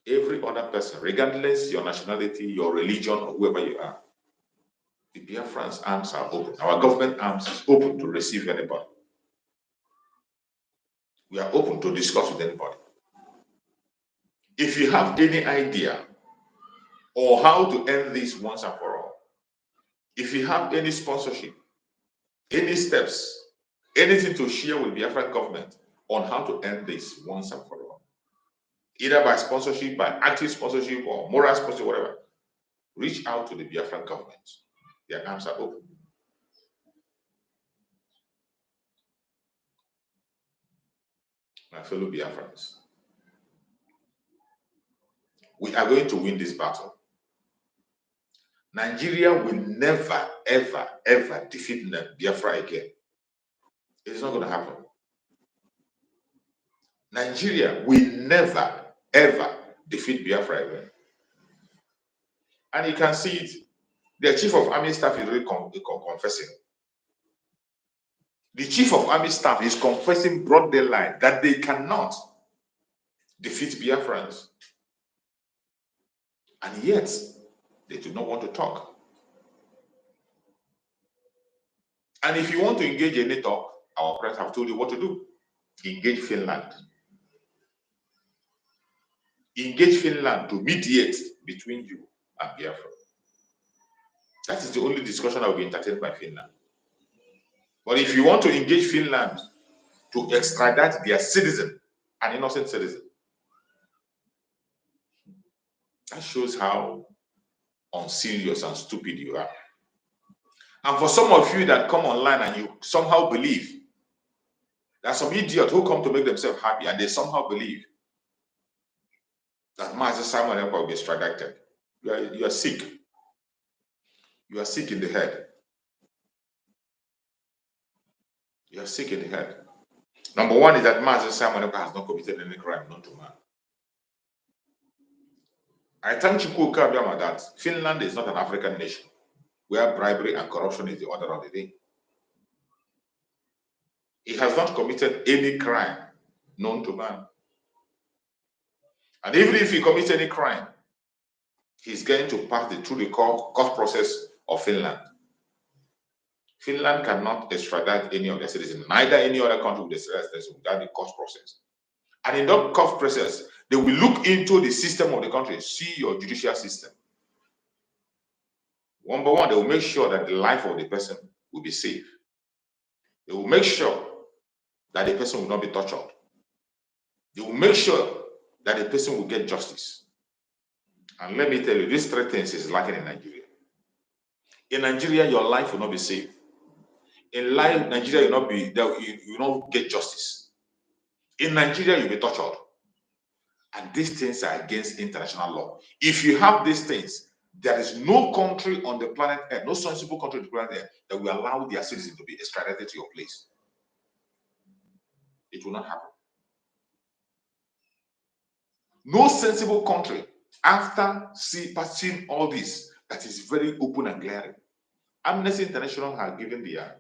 Every other person, regardless your nationality, your religion, or whoever you are, the Biafrans' arms are open. Our government arms is open to receive anybody. We are open to discuss with anybody. If you have any idea or how to end this once and for all, if you have any sponsorship, any steps, anything to share with the Biafran government on how to end this once and for all, either by sponsorship, by active sponsorship, or moral sponsorship, whatever, reach out to the Biafran government. Their arms are open. My fellow Biafrans, we are going to win this battle. Nigeria will never, ever, ever defeat Biafra again. It's not going to happen. Nigeria will never, ever defeat Biafra again. And you can see it. The chief of army staff is really confessing. The chief of army staff is confessing broad daylight that they cannot defeat Biafrans. And yet, they do not want to talk. And if you want to engage in any talk, our friends have told you what to do. Engage Finland. Engage Finland to mediate between you and Biafra. That is the only discussion that will be entertained by Finland. But if you want to engage Finland to extradite their citizen, an innocent citizen, that shows how unserious and stupid you are. And for some of you that come online and you somehow believe, there are some idiots who come to make themselves happy and they somehow believe that Master Simon will be extradited. You are sick. You are sick in the head. You are sick in the head. Number one is that Master Simon has not committed any crime known to man. I thank Chukwu Kabiyama that Finland is not an African nation where bribery and corruption is the order of the day. He has not committed any crime known to man. And even if he commits any crime, he's going to pass through the court process of Finland. Finland cannot extradite any of their citizens, neither any other country with without the court process. And in that court process, they will look into the system of the country, see your judicial system. Number one, they will make sure that the life of the person will be safe. They will make sure that the person will not be tortured. They will make sure that the person will get justice. And let me tell you, these three things is lacking in Nigeria. In Nigeria, your life will not be safe. In life, Nigeria will not be there, you will not get justice. In Nigeria, you'll be tortured. And these things are against international law. If you have these things, there is no country on the planet Earth, no sensible country on the planet Earth that will allow their citizens to be extradited to your place. It will not happen. No sensible country, after passing all this, that is very open and glaring. Amnesty International has given their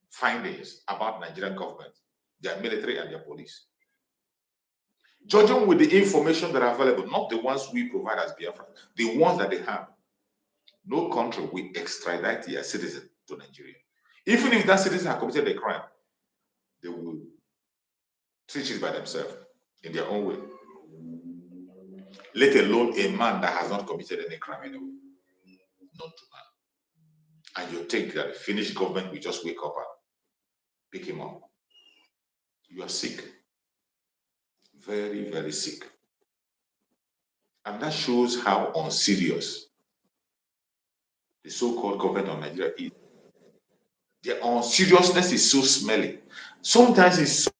findings about Nigerian government, their military and their police. Judging with the information that are available, not the ones we provide as Biafra, the ones that they have, no country will extradite their citizen to Nigeria. Even if that citizen has committed a crime, they will treat it by themselves in their own way. Let alone a man that has not committed any crime anyway. Not to man. And you think that the Finnish government will just wake up and pick him up. You are sick. Very, very sick. And that shows how unserious the so-called government of Nigeria is. Their unseriousness is so smelly. Sometimes it's so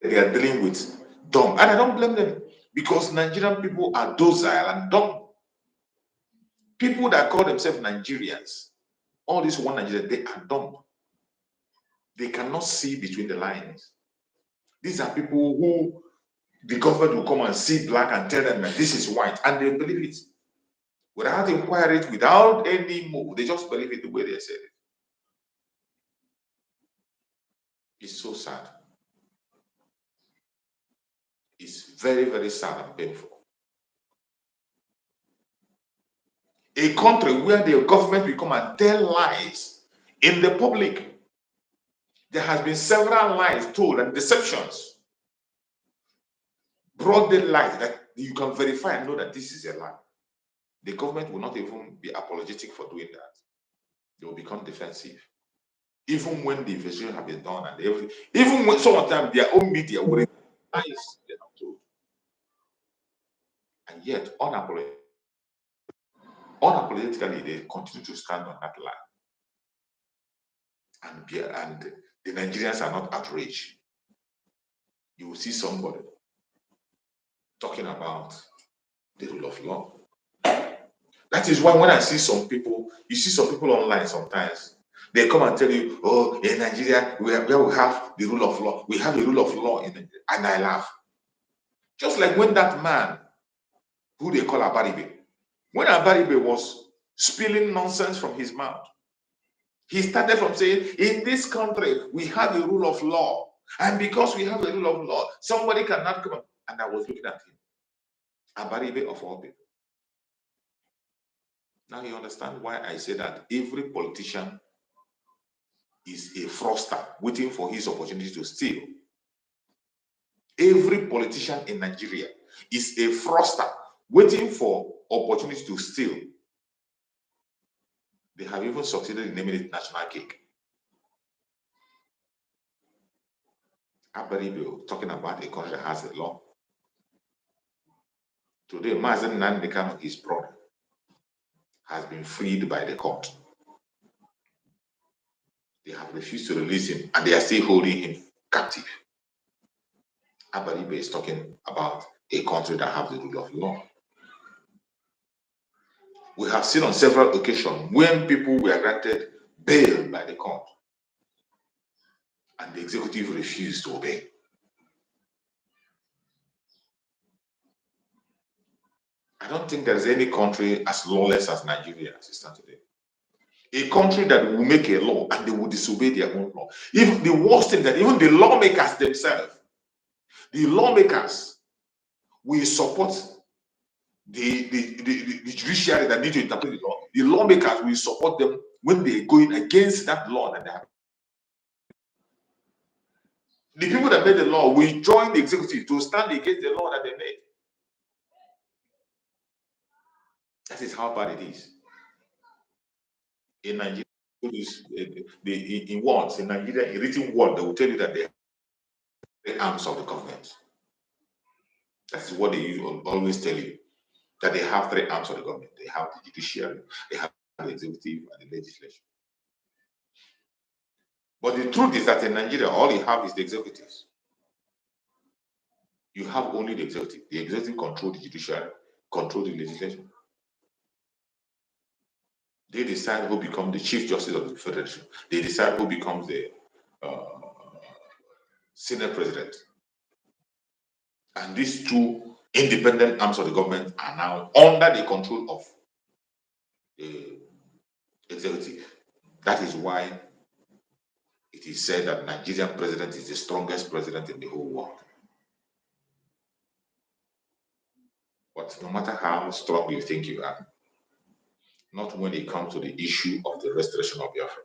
they are dealing with dumb. And I don't blame them because Nigerian people are docile and dumb. People that call themselves Nigerians, all this one Nigeria, they are dumb. They cannot see between the lines. These are people who the government will come and see black and tell them that this is white, and they believe it. Without inquiry, without any move, they just believe it the way they said it. It's so sad. It's very, very sad and painful. A country where the government will come and tell lies in the public. There has been several lies told and deceptions. Broad lies that you can verify and know that this is a lie. The government will not even be apologetic for doing that. They will become defensive. Even when the investigation has been done and everything, even when some of them their own media will lies they have told. And yet, unapologetically, they continue to stand on that lie. And the Nigerians are not outraged. you will see somebody talking about the rule of law. That is why when I see some people, you see some people online sometimes, they come and tell you, oh, in Nigeria, where we have the rule of law, we have a rule of law in Nigeria, and I laugh. Just like when that man, who they call Abaribe, when Abaribe was spilling nonsense from his mouth, he started from saying, in this country, we have a rule of law. And because we have a rule of law, somebody cannot come. And I was looking at him. Abaribe of all people. Now you understand why I say that every politician is a fraudster waiting for his opportunity to steal. Every politician in Nigeria is a fraudster waiting for opportunity to steal. They have even succeeded in naming it national cake. Abaribe talking about a country that has a law. Today, Mazen Nandekano, his brother, has been freed by the court. They have refused to release him, and they are still holding him captive. Abaribe is talking about a country that has the rule of law. We have seen on several occasions when people were granted bail by the court, and the executive refused to obey. I don't think there is any country as lawless as Nigeria as it stands today. A country that will make a law and they will disobey their own law. If the worst thing that even the lawmakers themselves, the lawmakers will support the judiciary that need to interpret the law. The lawmakers will support them when they are going against that law that they have. The people that made the law will join the executive to stand against the law that they made. That is how bad it is. In Nigeria, in words, in Nigeria, in written word, they will tell you that they are the arms of the government. That is what they always tell you, that they have three arms of the government. They have the judiciary, they have the executive, and the legislature. But the truth is that in Nigeria, all you have is the executives. You have only the executive. The executive control the judiciary, control the legislation. They decide who becomes the Chief Justice of the Federation. They decide who becomes the Senate President. And these two independent arms of the government are now under the control of the executive. That is why it is said that Nigerian president is the strongest president in the whole world. But no matter how strong you think you are, not when it comes to the issue of the restoration of Biafra.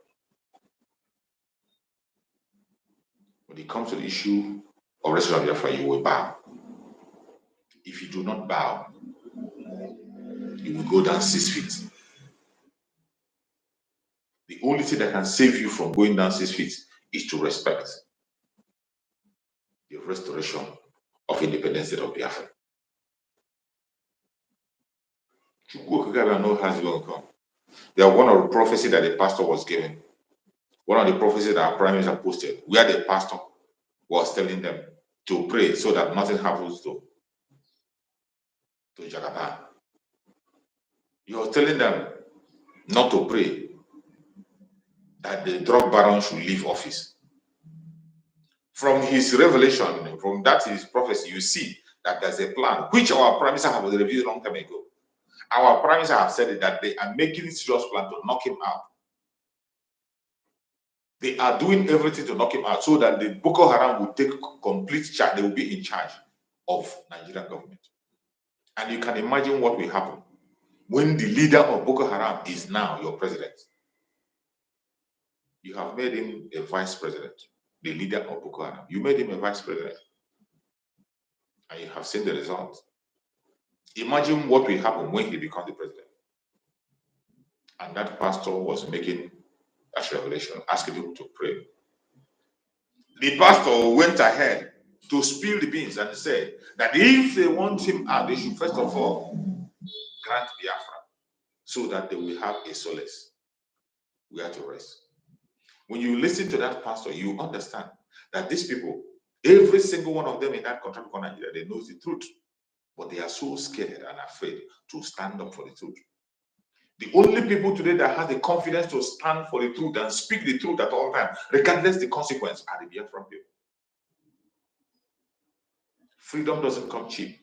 When it comes to the issue of restoration of Biafra, you will bow. If you do not bow, you will go down 6 feet. The only thing that can save you from going down 6 feet is to respect the restoration of independence state of Biafra. Know how it's going to come. They are one of the prophecies that the pastor was given. One of the prophecies that our prime minister posted, where the pastor was telling them to pray so that nothing happens to Jagaban. He was telling them not to pray, that the drug baron should leave office. From his revelation, from that his prophecy, you see that there's a plan, which our prime minister has revealed a long time ago. Our prime minister has said that they are making a serious plan to knock him out. They are doing everything to knock him out so that the Boko Haram will take complete charge. They will be in charge of Nigerian government. And you can imagine what will happen when the leader of Boko Haram is now your president. You have made him a vice president, the leader of Boko Haram. You made him a vice president. And you have seen the result. Imagine what will happen when he becomes the president. And that pastor was making that revelation, asking people to pray. The pastor went ahead to spill the beans and said that if they want him out, they should first of all grant Biafra so that they will have a solace where to rest. When you listen to that pastor, you understand that these people, Every single one of them in that country called Nigeria, they know the truth. But they are so scared and afraid to stand up for the truth. The only people today that have the confidence to stand for the truth and speak the truth at all times, regardless the consequence, are the Biafran people. Freedom doesn't come cheap.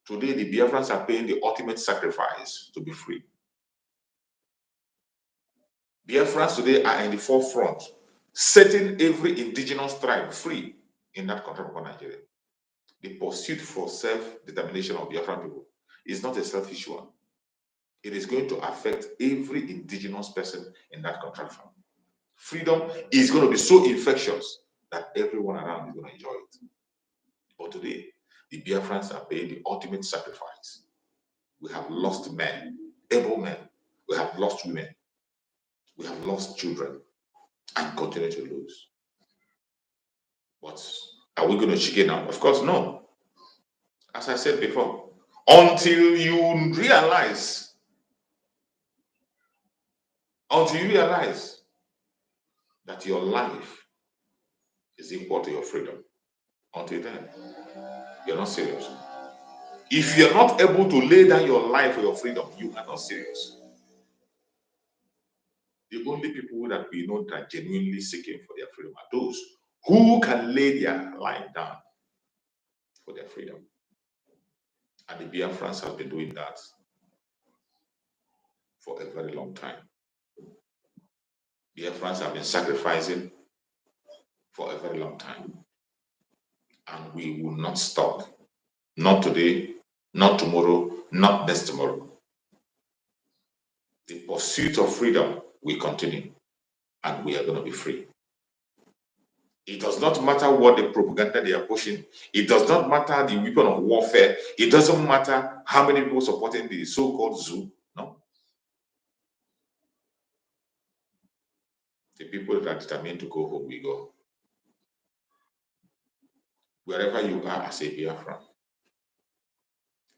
Today, the Biafrans are paying the ultimate sacrifice to be free. Biafrans today are in the forefront, setting every indigenous tribe free in that country called Nigeria. The pursuit for self-determination of Biafran people is not a selfish one. It is going to affect every indigenous person in that country. Freedom is going to be so infectious that everyone around is going to enjoy it. But today, the Biafrans are paying the ultimate sacrifice. We have lost men, able men. We have lost women. We have lost children and continue to lose. But are we going to chicken out? Of course, no. As I said before, until you realize that your life is equal to your freedom, until then, you're not serious. If you're not able to lay down your life for your freedom, you are not serious. The only people that we know that are genuinely seeking for their freedom are those who can lay their life down for their freedom. And the Biafrans have been doing that for a very long time. Biafrans have been sacrificing for a very long time. And we will not stop. Not today, not tomorrow, not next tomorrow. The pursuit of freedom will continue, and we are going to be free. It does not matter what the propaganda they are pushing. It does not matter the weapon of warfare. It doesn't matter how many people supporting the so-called zoo. No. The people that are determined to go home, we go. Wherever you are as a Biafran,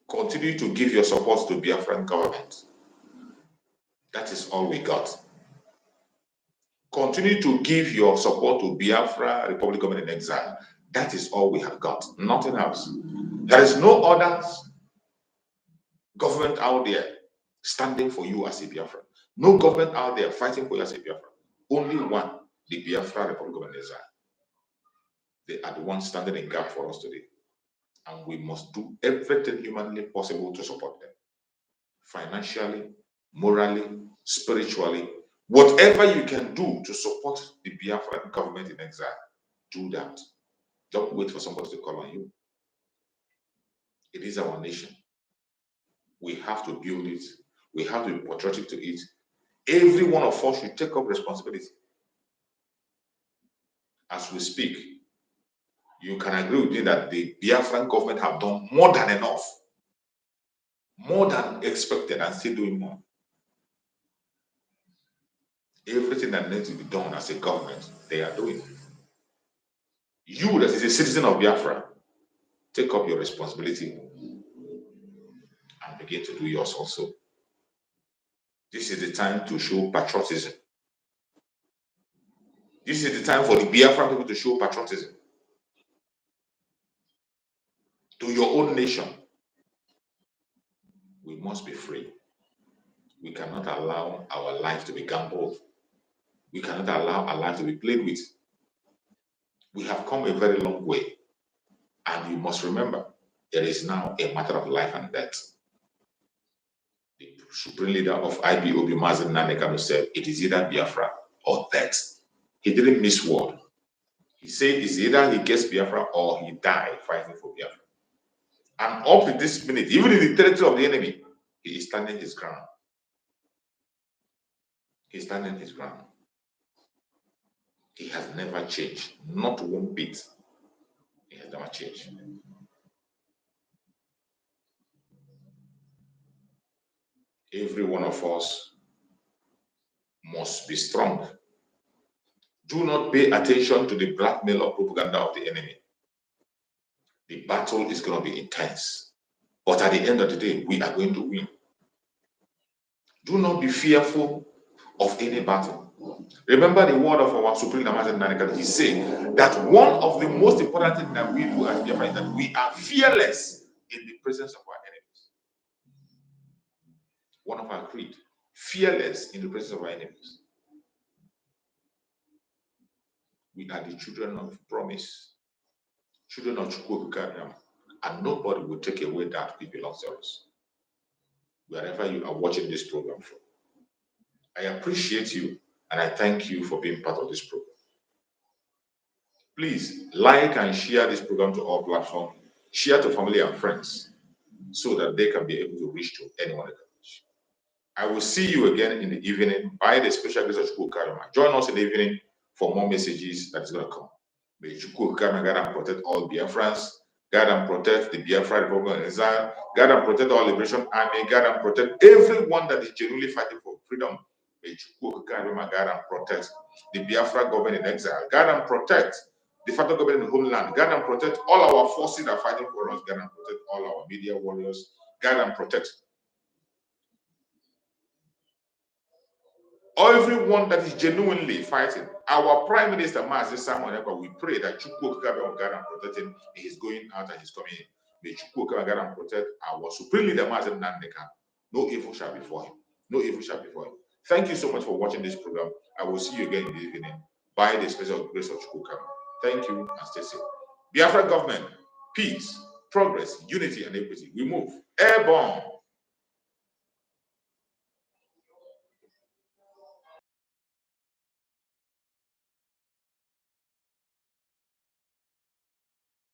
continue to give your support to Biafran government. That is all we got. Continue to give your support to Biafra Republic Government in Exile. That is all we have got. Nothing else. There is no other government out there standing for you as a Biafra. No government out there fighting for you as a Biafra. Only one, the Biafra Republic Government in Exile. They are the ones standing in gap for us today. And we must do everything humanly possible to support them. Financially, morally, spiritually, whatever you can do to support the Biafran government in exile, do that. Don't wait for somebody to call on you. It is our nation. We have to build it. We have to be patriotic to it. Every one of us should take up responsibility. As we speak, you can agree with me that the Biafran government have done more than enough, more than expected, and still doing more. Everything that needs to be done as a government, they are doing. You, that is a citizen of Biafra, take up your responsibility and begin to do yours also. This is the time to show patriotism. This is the time for the Biafran people to show patriotism to your own nation. We must be free. We cannot allow our life to be gambled. We cannot allow our life to be played with. We have come a very long way. And you must remember, there is now a matter of life and death. The supreme leader of IPOB, Mazen Nanekano, said, it is either Biafra or death. He didn't miss word. He said it's either he gets Biafra or he dies fighting for Biafra. And up to this minute, even in the territory of the enemy, he is standing his ground. He's standing his ground. He has never changed, not one bit. He has never changed. Every one of us must be strong. Do not pay attention to the blackmail or propaganda of the enemy. The battle is going to be intense. But at the end of the day, we are going to win. Do not be fearful of any battle. Remember the word of our Supreme Master Nanika. He said that one of the most important things that we do as Biafra is that we are fearless in the presence of our enemies. One of our creed, fearless in the presence of our enemies. We are the children of promise, children of Chukwukariam, and nobody will take away that which belongs to us. Wherever you are watching this program from, I appreciate you and I thank you for being part of this program. Please like and share this program to all platforms, share to family and friends so that they can be able to reach to anyone they can reach. I will see you again in the evening by the special grace of Chukwukarima. Join us in the evening for more messages that is going to come. May Chukwukarima guide and protect all Biafrans, guide and protect the Biafra Republic of Exile, guide and protect all Liberation Army, guide and protect everyone that is genuinely fighting for freedom. May Chukwukarima guide and protect the Biafra government in exile, guide and protect the federal government in the homeland, guide and protect all our forces that are fighting for us, guide and protect all our media warriors, guide and protect everyone that is genuinely fighting. Our Prime Minister, Mazi Samuel, we pray that Chukwu will guide and protect him. He is going out and he's coming in. May Chukwu guide and protect our Supreme Leader, Mazi Nandeka. No evil shall befall him. No evil shall befall him. Thank you so much for watching this program. I will see you again in the evening by the special grace of Chukwu. Thank you and stay safe. Biafra government, peace, progress, unity, and equity. We move airborne.